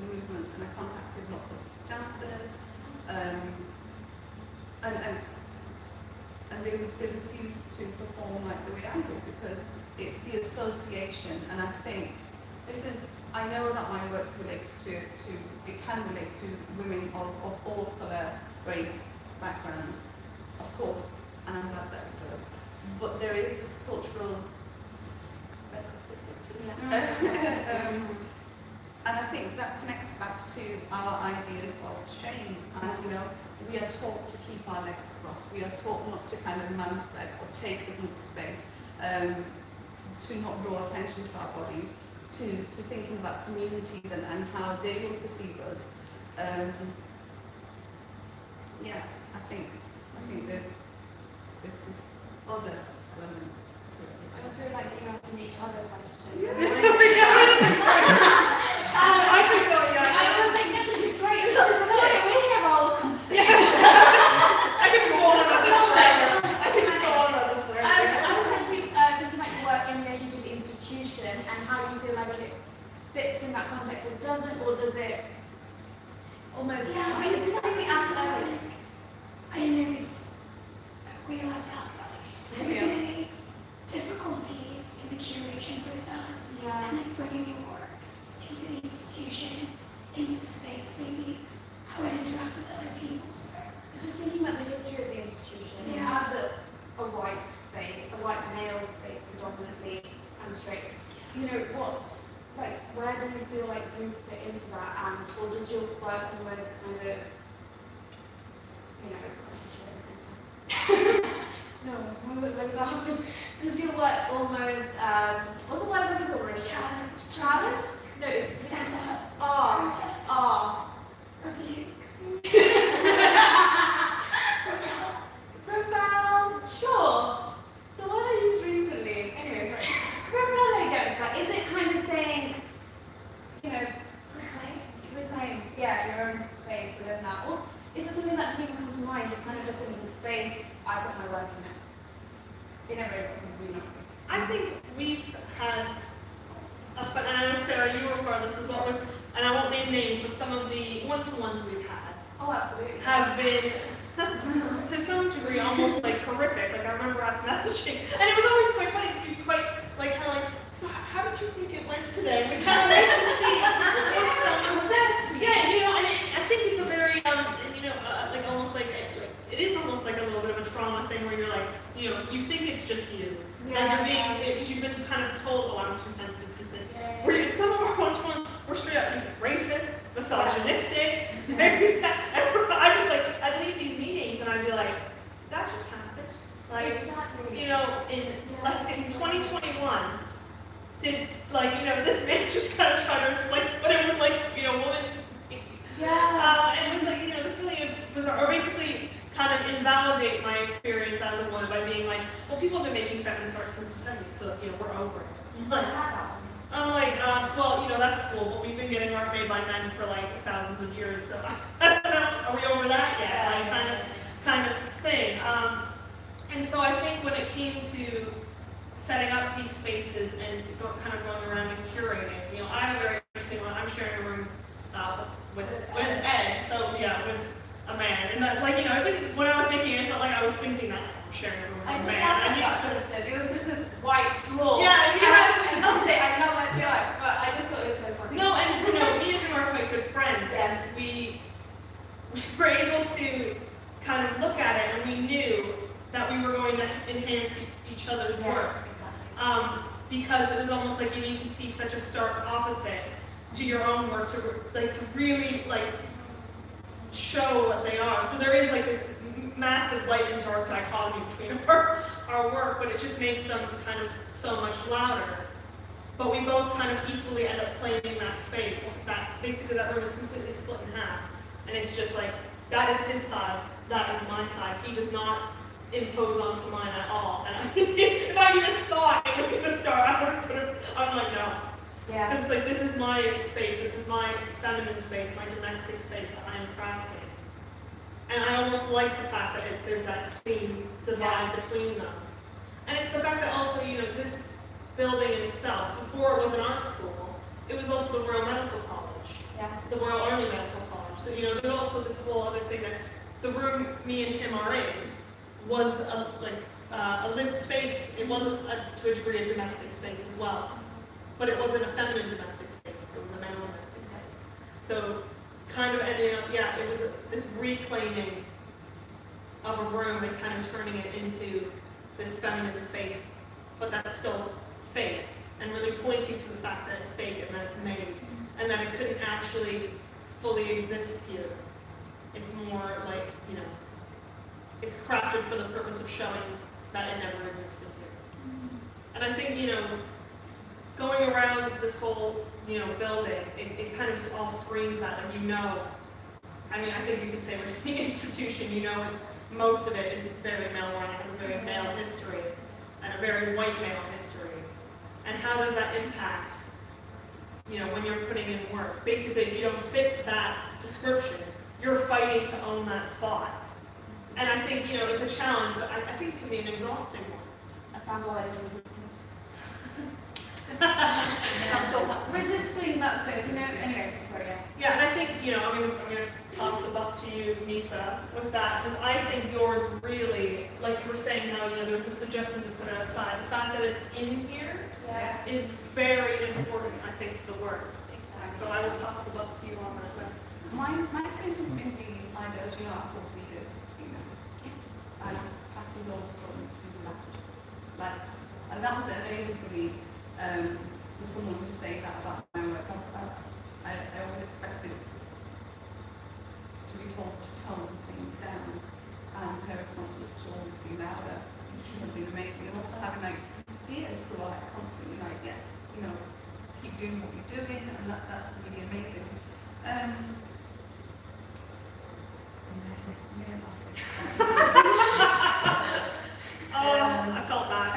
movements, and I contacted lots of dancers, and they refused to perform like the way I did because it's the association, and I think I know that my work relates it can relate to women of all colour, race, background, of course, and I'm glad that it does. But there is this cultural specificity. And I think that connects back to our ideas of shame. And we are taught to keep our legs crossed. We are taught not to kind of manspread or take as much space, to not draw attention to our bodies, to thinking about communities and how they will perceive us. I think there's this other element to it as well. I was really like asking each other questions. I think so, yeah. I was like, no, this is great. So we have all the conversation. I could just go on about this forever. I could just go on about this forever. I was actually thinking about your work in relation to the institution and how you feel like it fits in that context, or doesn't, or does it almost? Yeah, I mean, this is something we asked earlier. I don't know if this is we're allowed to ask about, has there been any difficulties in the curation process and bringing your work into the institution, into the space, maybe how it interacts with other people's work? I was just thinking about the history of the institution. It Yeah. has a white space, a white male space predominantly, and straight. Where do you feel like you fit into that, and or does your work almost kind of, no, does your work almost, what's the word I'm looking for? Challenge? No, it's Stand up, protest. rebuke, Rebel, sure. So what I used recently, anyways, right. Rebel, I guess, is it kind of saying, reclaim, your own space within that, or is it something that didn't even come to mind? You're kind of just thinking space, I put my work in it. It never is something we know. I think we've had, and I know Sarah, you were part of this as well, and I won't name names, but some of the one-to-ones we've had Oh, absolutely. have been, to some degree, almost like horrific. Like I remember us messaging, and it was always quite funny because we'd be quite, so how did you think it went today? We kind of like to see what's someone says. Yeah, and I think it's a very, it is almost like a little bit of a trauma thing where you're like, you think it's just you. And you're being, because you've been kind of told, oh, I'm too sensitive to this. Where some of our one-to-ones were straight up racist, misogynistic, very sad. And I just I'd leave these meetings and I'd be like, that just happened. Exactly. In 2021, did, this man just kind of try to explain what it was like to be a woman. And it was this really bizarre, or basically kind of invalidate my experience as a woman by being like, well, people have been making feminist art since the 70s, so, we're over it. I'm like, that's cool, but we've been getting art made by men for thousands of years, so I don't know, are we over that yet? Kind of thing. And so I think when it came to setting up these spaces and kind of going around and curating, I have a very interesting one. I'm sharing a room with Ed, so with a man, and that, I didn't, when I was making it, it's not like I was thinking that I'm sharing a room with I a did man. have that listed. It was just this white wall. Yeah, I loved it. I know what it's like, but I just thought it was so funny. No, and me and him are quite good friends, Yes. and we were able to kind of look at it, and we knew that we were going to enhance each other's Yes, work. exactly. Because it was almost like you need to see such a stark opposite to your own work to really like show what they are. So there is like this massive light and dark dichotomy between our work, but it just makes them kind of so much louder. But we both kind of equally end up claiming that space. That basically that room is completely split in half, and it's just like that is his side, that is my side. He does not impose onto mine at all. And if I even thought it was going to start, I would have put it. I'm like, no. Yeah. Because it's like, this is my space, this is my feminine space, my domestic space that I am crafting. And I almost like the fact that there's that clean divide between them. And it's the fact that also, you know, this building in itself, before it was an art school, it was also the Royal Medical College. Yes. The Royal Army Medical College. So, you know, there's also this whole other thing that the room me and him are in was a lived space. It wasn't, to a degree, a domestic space as well. But it wasn't a feminine domestic space, it was a male domestic space. So kind of ending up, yeah, it was this reclaiming of a room and kind of turning it into this feminine space, but that's still fake, and really pointing to the fact that it's fake and that it's made, and that it couldn't actually fully exist here. It's more like, you know, it's crafted for the purpose of showing that it never existed here. And I think, you know, going around this whole, you know, building, it kind of all screams that, like, you know, I mean, I think you could say with the institution, you know, most of it is very male-oriented, has a very male history, and a very white male history. And how does that impact, you know, when you're putting in work? Basically, if you don't fit that description, you're fighting to own that spot. And I think, you know, it's a challenge, but I think it can be an exhausting one. I found a lot of resistance. Resisting that space, you know, anyway, sorry, yeah. Yeah, and I think, you know, I'm going to toss the buck to you, Nisa, with that, because I think yours really, like you were saying how, you know, there's the suggestion to put it outside. The fact that it's in here Yes. is very important, I think, to the work. Exactly. So I will toss the buck to you on that. My experience has been really kind of, as you know, our course leaders, you know, and Patty's always starting to do that. Like, and that was amazing for me, for someone to say that about my work. I always expected to be told to tone things down, and her response was to always be louder, which would have been amazing. And also having like peers who are like constantly like, yes, you know, keep doing what you're doing, and that's really amazing. I felt that.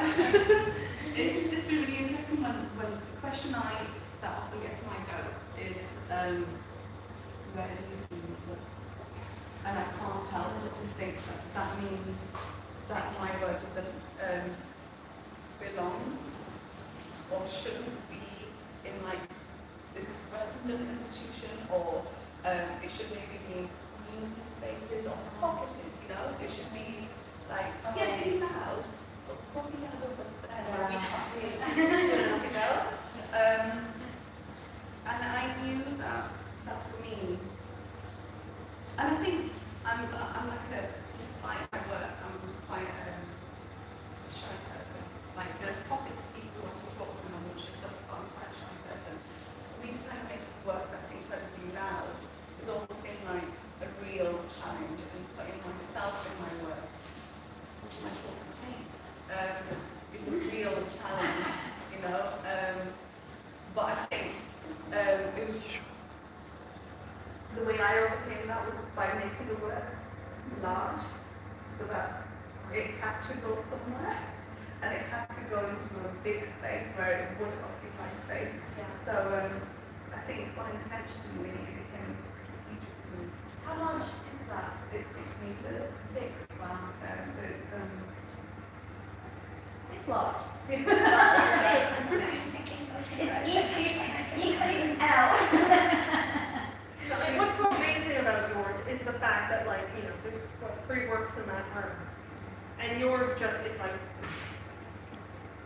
It's just been really interesting when the question that often gets my go is where do you see the work? And I can't help but to think that means that my work doesn't belong or shouldn't be in like this Western institution, or it should maybe be in community spaces or pocketed, you know? It should be like, yeah, be loud, but probably a little bit better, you know? And I knew that for me, and I think I'm like despite my work, I'm quite a shy person. Like the pockets of people who talk to me on the shit up, I'm quite a shy person. So for me to kind of make work that's incredibly loud has always been like a real challenge, and putting myself in my work, which my talk paint, is a real challenge, you know. But I think it was the way I overcame that was by making the work large, so that it had to go somewhere, and it had to go into a big space where it would occupy space. Yeah. So I think unintentionally it became a strategic move. How large is that? It's 6 meters. 6. Wow. So it's It's large. I was thinking, It's XXL. And what's so amazing about yours is the fact that, like, you know, there's what, 3 works in that room, and yours just,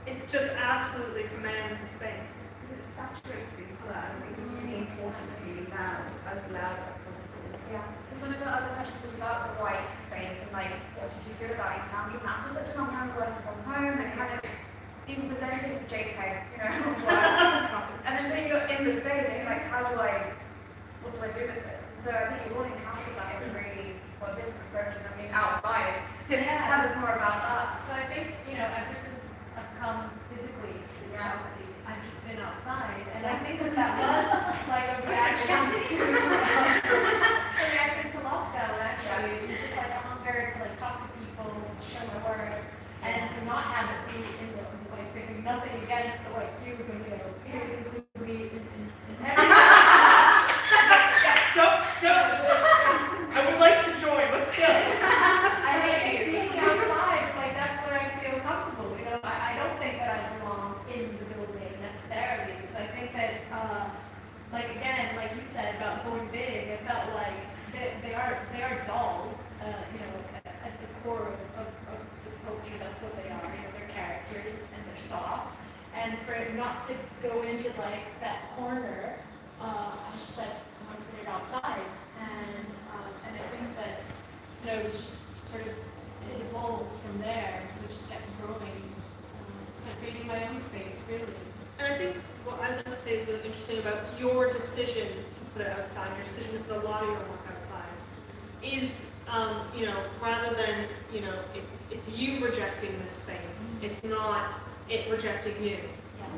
it's just absolutely commands the space. Because it's saturated in colour, and I think it's really important to be loud as possible. Yeah, because one of the other questions was about the white space and like, what did you feel about encountering that for such a long time working from home and kind of even presenting JPEGs, you know, of work. And then so you're in the space and you're like, what do I do with this? And so I think you all encountered that in really different approaches. I mean, outside. Yeah. Tell us more about that. So I think, ever since I've come physically to Chelsea, I've just been outside. And I think that was like a reaction to lockdown, actually. It was just like a hunger to like talk to people, to show my work, and to not have it be in the white space. And nothing against the white cube, and here's include me in everything. Don't. I would like to join, but still. I hate being outside. It's like that's where I feel comfortable. I don't think that I belong in the building necessarily. So I think that, again, like you said about going big, I felt like they are dolls. At the core of this culture, that's what they are. They're characters and they're soft. And for it not to go into like that corner, I just said I want to put it outside. And I think that it was just sort of it evolved from there. So it just kept growing, creating my own space really. And I think what I'd like to say is really interesting about your decision to put it outside, your decision to put a lot of your work outside, is rather than it's you rejecting this space. It's not it rejecting you.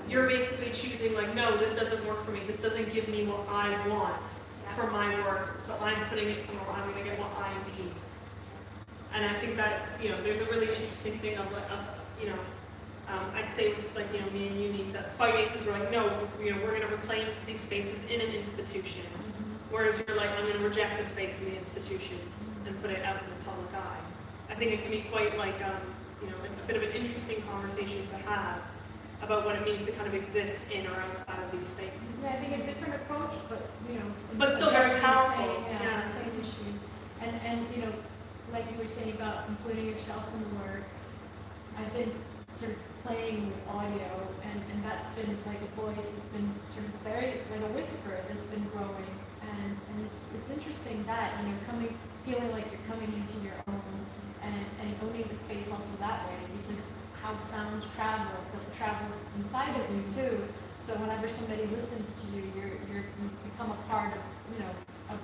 You're basically choosing like, no, this doesn't work for me. This doesn't give me what I want for my work. So I'm putting it somewhere where I'm going to get what I need. And I think that there's a really interesting thing of I'd say like me and you, Nisa, fighting because we're like, no, we're going to reclaim these spaces in an institution. Whereas you're like, I'm going to reject the space in the institution and put it out in the public eye. I think it can be quite like a bit of an interesting conversation to have about what it means to kind of exist in or outside of these spaces. Yeah, I think a different approach, but still very powerful. Same issue. And like you were saying about including yourself in the work, I've been sort of playing with audio, and that's been like a voice that's been sort of very like a whisper that's been growing, and it's interesting that feeling like you're coming into your own and owning the space also that way, because how sound travels, it travels inside of you too. So whenever somebody listens to you, you become a part of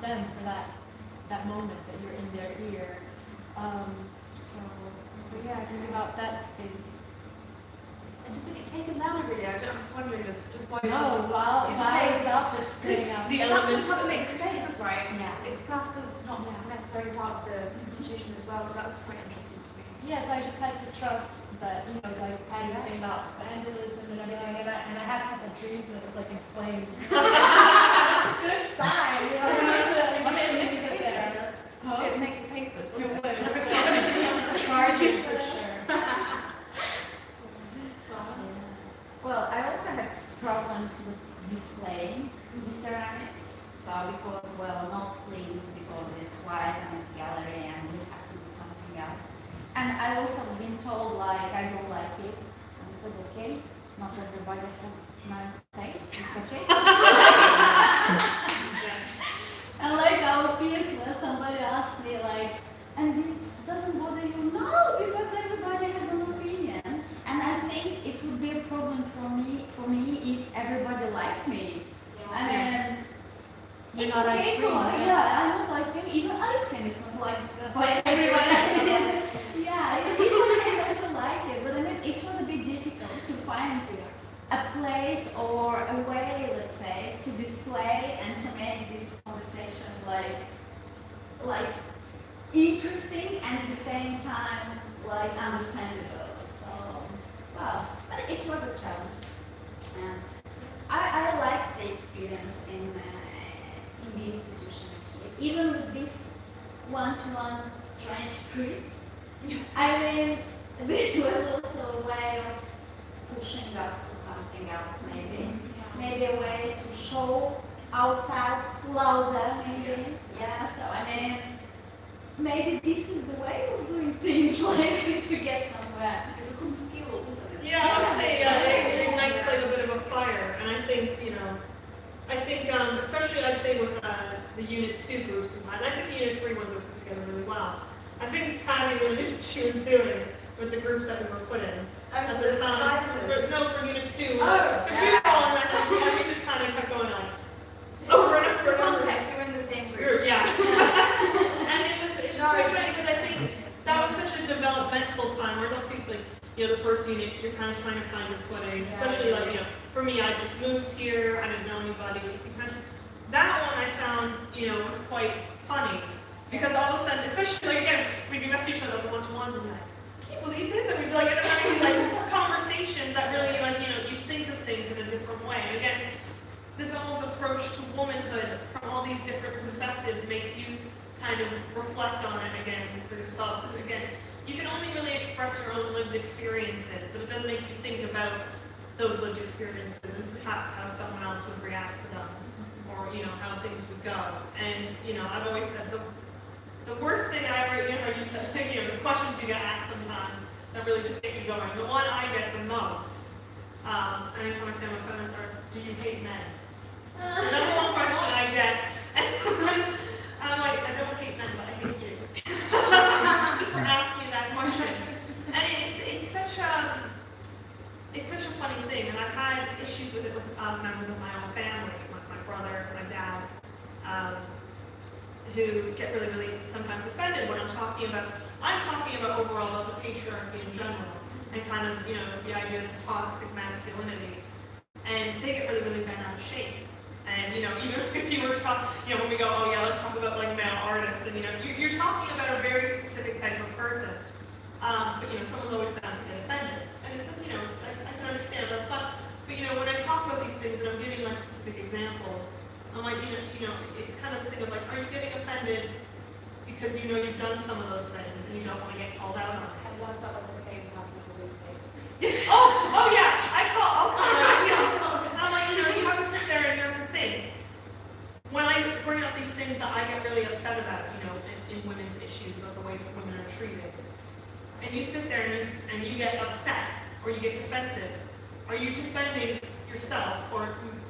them for that moment that you're in their ear. So yeah, I think about that space. And does it get taken down every year? I'm just wondering, just why. No, while it's up, it's staying up. The That's elements. a public space, right? Yeah. It's classed as not necessarily part of the institution as well, so that's quite interesting to me. Yes, I just had to trust that, like Patty was saying about vandalism and everything, and I had the dreams that it was like in flames. That's a good sign. It'd make the papers. You would. Guardian for sure. Well, I also had problems with displaying the ceramics. So because, not please, because it's white and it's gallery and we have to do something else. And I also been told like I don't like it. I said okay, not everybody has nice taste. It's okay. And like our peers, when somebody asked me like, and this doesn't bother you? No, because everybody has an opinion. And I think it would be a problem for me if everybody likes me. I mean, it's okay to like, I'm not ice cream. Even ice cream is not like by everybody. It's okay not to like it, but I mean, it was a bit difficult to find a place or a way, let's say, to display and to make this conversation like interesting and at the same time like understandable. So, but it was a challenge, and I liked the experience in the institution actually. Even with this one-to-one strange creeds, I mean, this was also a way of pushing us to something else, maybe a way to show ourselves louder, maybe. Yeah. So I mean, maybe this is the way of doing things, like to get somewhere. It becomes fuel, doesn't it? Yeah, I would say it ignites like a bit of a fire, and I think especially I'd say with the Unit 2 groups, and I think well. I think Patty really knew what she was doing with the groups that we were put in. At the time, no, for Unit 2. Oh, because we were all in that group, and we just kind of kept going on. Over and over For and over. context, we were in the same group. Yeah. And it was quite funny because I think that was such a developmental time, whereas obviously, like, you know, the first unit, you're kind of trying to find your footing, especially like, you know, for me, I just moved here, I didn't know anybody, so you kind of, that one I found, you know, was quite funny, because all of a sudden, especially, like, again, we'd be messaging each other with one-to-ones, and like, can you believe this? And we'd be like, and having these, like, conversations that really, like, you know, you think of things in a different way, and again, this almost approach to womanhood from all these different perspectives makes you kind of reflect on it again for yourself, because again, you can only really express your own lived experiences, but it does make you think about those lived experiences and perhaps how someone else would react to them, or, you know, how things would go. And, you know, I've always said the worst thing I ever, you know, how you said, you know, the questions you get asked sometimes that really just get you going. The one I get the most, anytime I say I'm a feminist, is, do you hate men? The number one question I get, and sometimes I'm like, I don't hate men, but I hate you. Just for asking me that question. And it's such a funny thing, and I've had issues with it with members of my own family, like my brother, my dad, who get really, really sometimes offended when I'm talking about overall about the patriarchy in general, and kind of, you know, the ideas of toxic masculinity, and they get really, really bent out of shape. And, you know, even if you were talking, you know, when we go, oh yeah, let's talk about like male artists, and, you know, you're talking about a very specific type of person. But, you know, someone's always bound to get offended. And it's, you know, I can understand, that's fine. But, you know, when I talk about these things and I'm giving like specific examples, I'm like, you know, it's kind of the thing of like, are you getting offended because you know you've done some of those things and you don't want to get called out on it? I love that with the same person who's Oh yeah, I'll call it, you know. I'm like, you know, you have to sit there and you have to think. When I bring up these things that I get really upset about, you know, in women's issues about the way that women are treated, and you sit there and you get upset or you get defensive, are you defending yourself or,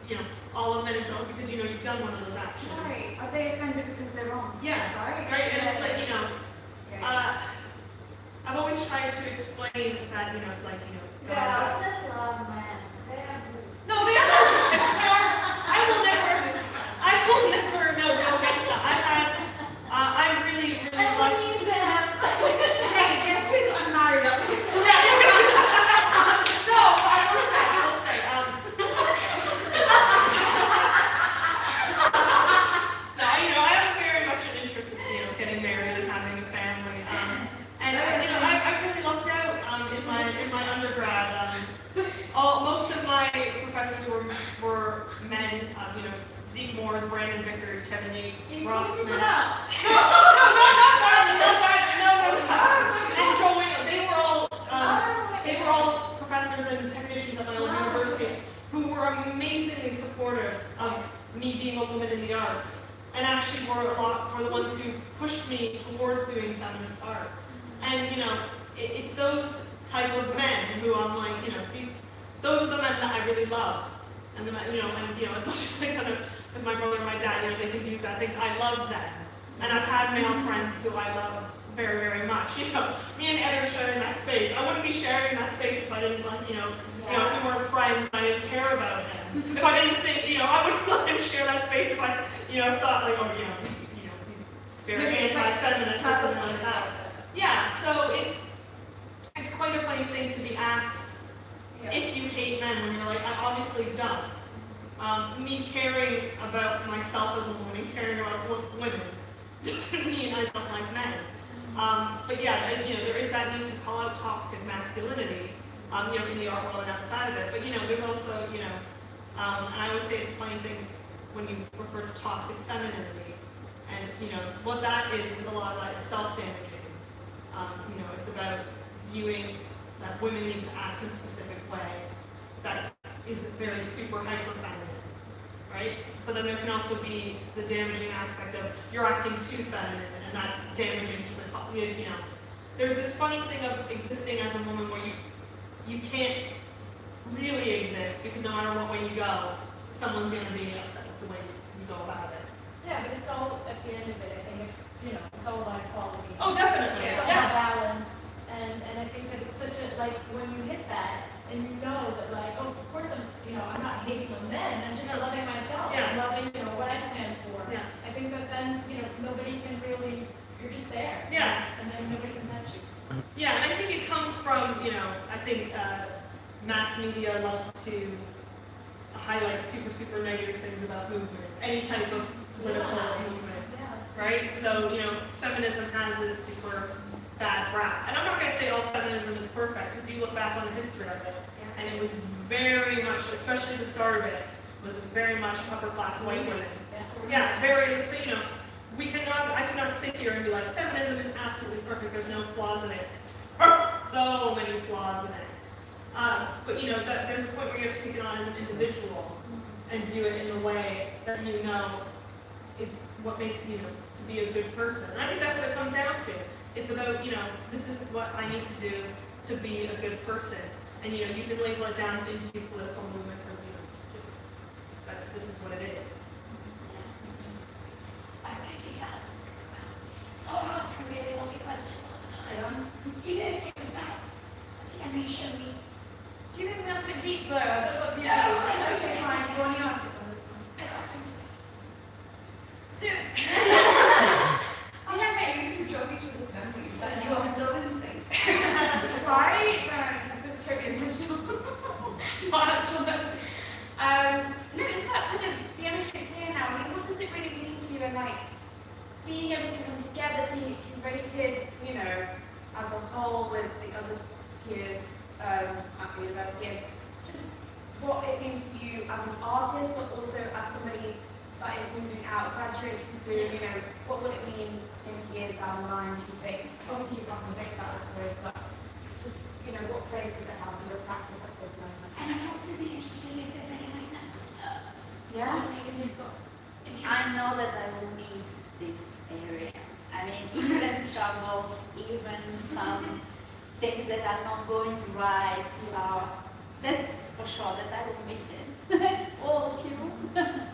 you know, all of men in general because you know you've done one of those actions? Right. Are they offended because they're wrong? Yeah. Right. And it's like, you know, I've always tried to explain that, you know, like, you know. Girls, that's love, man. They are good. No, they are. I will never. No, okay, stop. I really, really like. Hey, guess who's unmarried up this? No, I will say. No, you know, I have very much an interest in, you know, getting married and having a family. And you know, I really lucked out in my undergrad. Most of my professors were men. You know, Zeke Moores, Brandon Vickers, Kevin Yates, Rob Smith. No. And Joe Wayne. They were all professors and technicians at my own university who were amazingly supportive of me being a woman in the arts, and actually were the ones who pushed me towards doing feminist art. And you know, it's those type of men who I'm like, you know, those are the men that I really love. And the men, you know, as much as like kind of with my brother and my dad, you know, they can do bad things. I love them, and I've had male friends who I love very, very much. You know, me and Ed are sharing that space. I wouldn't be sharing that space if I didn't like, you know, if we weren't friends and I didn't care about him. If I didn't think, you know, I wouldn't let him share that space if I, you know, thought like, oh, you know, he's very anti-feminist or something like that. Yeah, so it's quite a funny thing to be asked if you hate men when you're like, I obviously don't. Me caring about myself as a woman, caring about women, doesn't mean I don't like men. But yeah, you know, there is that need to call out toxic masculinity, you know, in the art world and outside of it. But you know, there's also, you know, and I always say it's a funny thing when you refer to toxic femininity, and you know, what that is a lot like self-damaging. You know, it's about viewing that women need to act in a specific way that is very super hyper feminine, right? But then there can also be the damaging aspect of you're acting too feminine, and that's damaging to the, you know. There's this funny thing of existing as a woman where you can't really exist because no matter what way you go, someone's going to be upset with the way you go about it. Yeah, but it's all, at the end of it, I think it's all about equality. Oh, definitely. It's all Yeah. about balance, and I think that it's such a, like, when you hit that, and you know that, like, oh, of course I'm not hating on men, I'm just loving myself, Yeah. I'm loving, what I stand for. Yeah. I think that then, nobody can really, you're just there. Yeah. And then nobody can touch you. Yeah, and I think it comes from, I think mass media loves to highlight super, super negative things about movements, any type of political movement, Yeah. right? So, feminism has this super bad rap. And I'm not going to say all feminism is perfect, because you look back on the history of it, and it was very much, especially the start of it, was very much upper class white women. Yeah, very, so, I cannot sit here and be like, feminism is absolutely perfect, there's no flaws in it. There are so many flaws in it. But there's a point where you have to take it on as an individual and view it in a way that is what makes to be a good person. And I think that's what it comes down to. It's about, this is what I need to do to be a good person. And you can label it down into political movements or this is what it is. I wanted you to ask a question. So I asked a really lovely question last time. You did. It was about what the animation means. Do you think that's a bit deep though? I don't know what to do. No, I know. Okay, fine. Go on, you ask it then. I can't remember. So, I know, mate, you can jog each other's memories, and you are so in sync. right? This is totally intentional. Not actual message. No, it's about kind of the energy is here now. I mean, what does it really mean to you? And like seeing everything come together, seeing it curated, as a whole with the other peers at the university, and just what it means for you as an artist, but also as somebody that is moving out, graduating soon. What would it mean in years down the line? Do you think? Obviously, you can't predict that, I suppose, but just what place does it have in your practice at this moment? And I'd also be interested if there's any next steps. Yeah. Like if you've got, I know that I will miss this area. I mean, even troubles, even some things that are not going right. So that's for sure that I will miss it. All of you.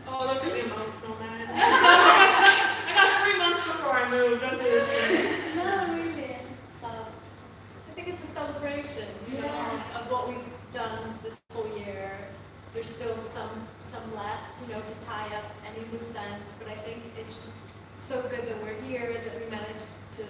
Oh, look at me emotional, man. I got 3 months before I moved. Don't do this to me. No, really. So I think it's a celebration, Yes. of what we've done this whole year. There's still some left, to tie up any loose ends, but I think it's just so good that we're here, that we managed to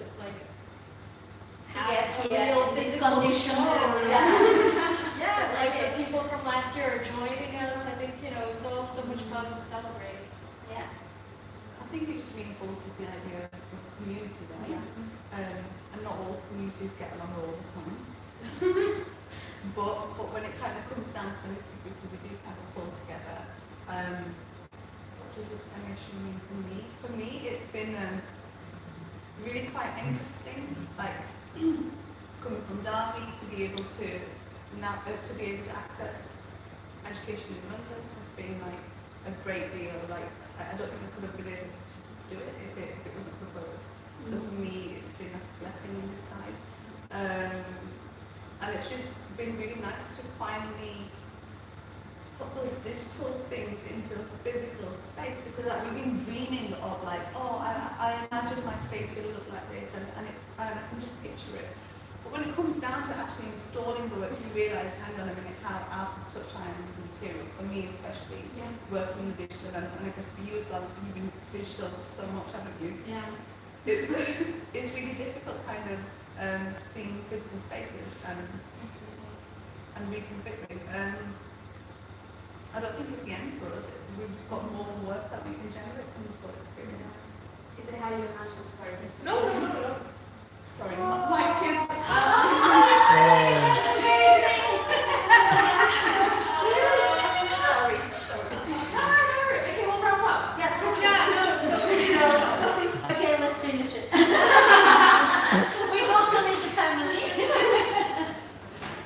have get a here real in these physical conditions. show. Yeah, Like the people from last year are joining us. I think, it's all so much cause to celebrate. Yeah. I think it just reinforces the idea of community, right? And not all communities get along all the time. but when it kind of comes down to the nitty-gritty, we do kind of pull together. What does this animation mean for me? For me, it's been really quite interesting, like coming from Derby to be able to access education in London has been like a great deal. Like I don't think I could have been able to do it if it wasn't for both. So for me, it's been a blessing in disguise, and it's just been really nice to finally put those digital things into a physical space, because like, we've been dreaming of like, I imagine my space will look like this, and I can just picture it. But when it comes down to actually installing the work, you realise, hang on a minute, how out of touch I am with the materials. For me especially, working with digital, and I guess for you as well, you've been digital so much, haven't you? Yeah. It's really difficult kind of being in physical spaces and reconfiguring. I don't think it's the end for us. We've just got more work that we can generate from this sort of experience. Is it how you imagine? Sorry. No. Sorry, my kids. Sorry. Okay, we'll wrap up. Yes. Okay, let's finish it. We want to meet the family.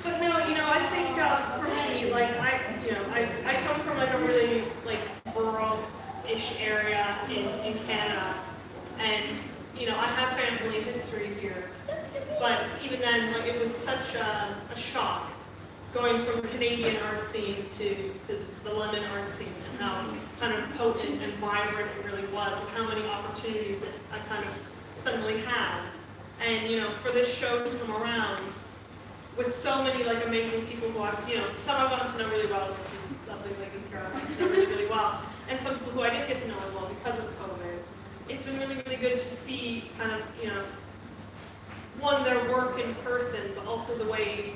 But no, I think for me, like I come from like a really like rural-ish area in Canada, and I have family history here. But even then, like it was such a shock going from the Canadian art scene to the London art scene, and how kind of potent and vibrant it really was, and how many opportunities I kind of suddenly have. And, for this show to come around with so many, like, amazing people who I've, some I wanted to know really well, like these lovely ladies here I wanted to know really, really well, and some people who I didn't get to know as well because of COVID. It's been really, really good to see kind of, one, their work in person, but also the way,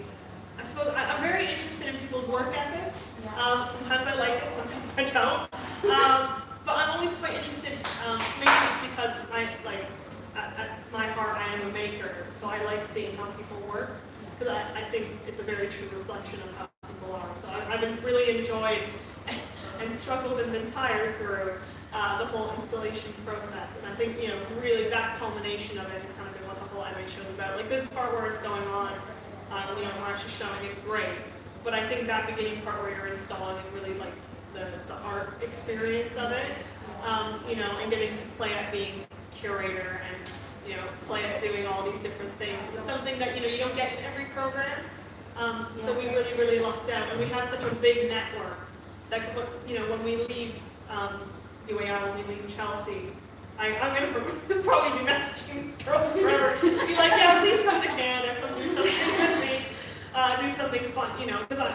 I suppose, I'm very interested in people's work ethic. Sometimes I like it, sometimes I don't. But I'm always quite interested, maybe it's because at my heart I am a maker, so I like seeing how people work, because I think it's a very true reflection of how people are. So I've been really enjoyed and struggled and been tired through the whole installation process. And I think, really that culmination of it has kind of been what the whole MA show is about. Like this part where it's going on, we're actually showing it's great. But I think that beginning part where you're installing is really like the art experience of it, and getting to play at being curator and, play at doing all these different things. It's something that, you don't get in every program. So we really, really lucked out. And we have such a big network that, when we leave UAI, when we leave Chelsea, I'm going to probably be messaging these girls forever. Be like, yeah, please come to Canada, come do something with me, do something fun, because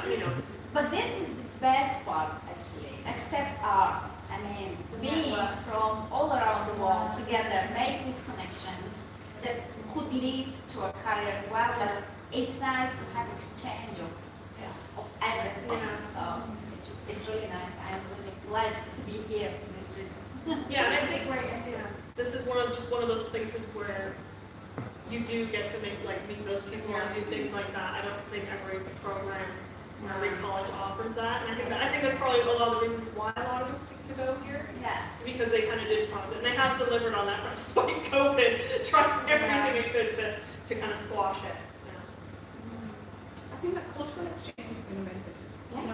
But this is the best part, actually, except art. I mean, being from all around the world together, make these connections that could lead to a career as well. But it's nice to have exchange of everything. So it's really nice. I'm really glad to be here for this reason. Yeah, and I think this is one of those places where you do get to meet those people and do things like that. I don't think every program or every college offers that, and I think that's probably a lot of the reasons why a lot of us pick to go here. Yeah. Because they kind of did promise it, and they have delivered on that front despite COVID, trying everything they could to kind of squash it. I think that cultural exchange has been amazing.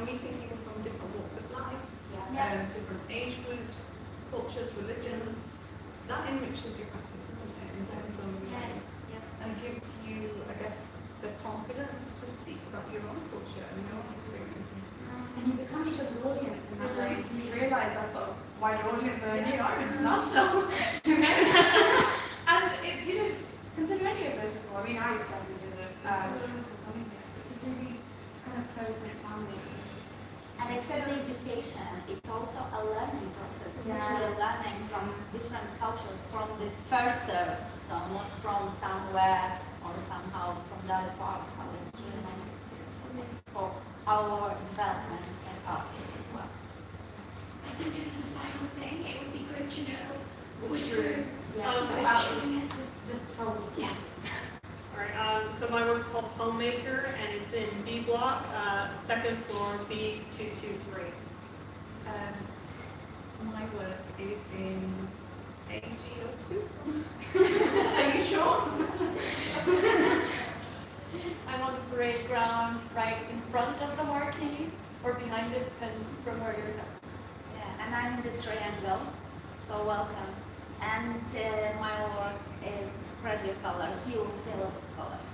Meeting people from different walks of life, different age groups, cultures, religions, that enriches your practice, isn't it, in so many ways? Yes. And gives you, I guess, the confidence to speak about your own culture and your own experiences. And you become each other's audience in that way. And you realise I've got a wider audience than you are international. And if you didn't consider any of this before, I mean, I probably did it. It's a really kind of close-knit family. And except the education, it's also a learning process. Yeah. Actually learning from different cultures, from the first source, so not from somewhere or somehow from the other parts. So it's really nice experience for our development as artists as well. I think this is the final thing. It would be good to know which rooms Yeah. showing it. Just tell us. Yeah. Alright, so my work's called Homemaker, and it's in B block, second floor, B223. My work is in AG02. Are you sure? I'm on the parade ground right in front of the marquee or behind it, depends from where you're going. Yeah, and I'm in the triangle, so welcome. And my work is spread your colors. You will see a lot of colors.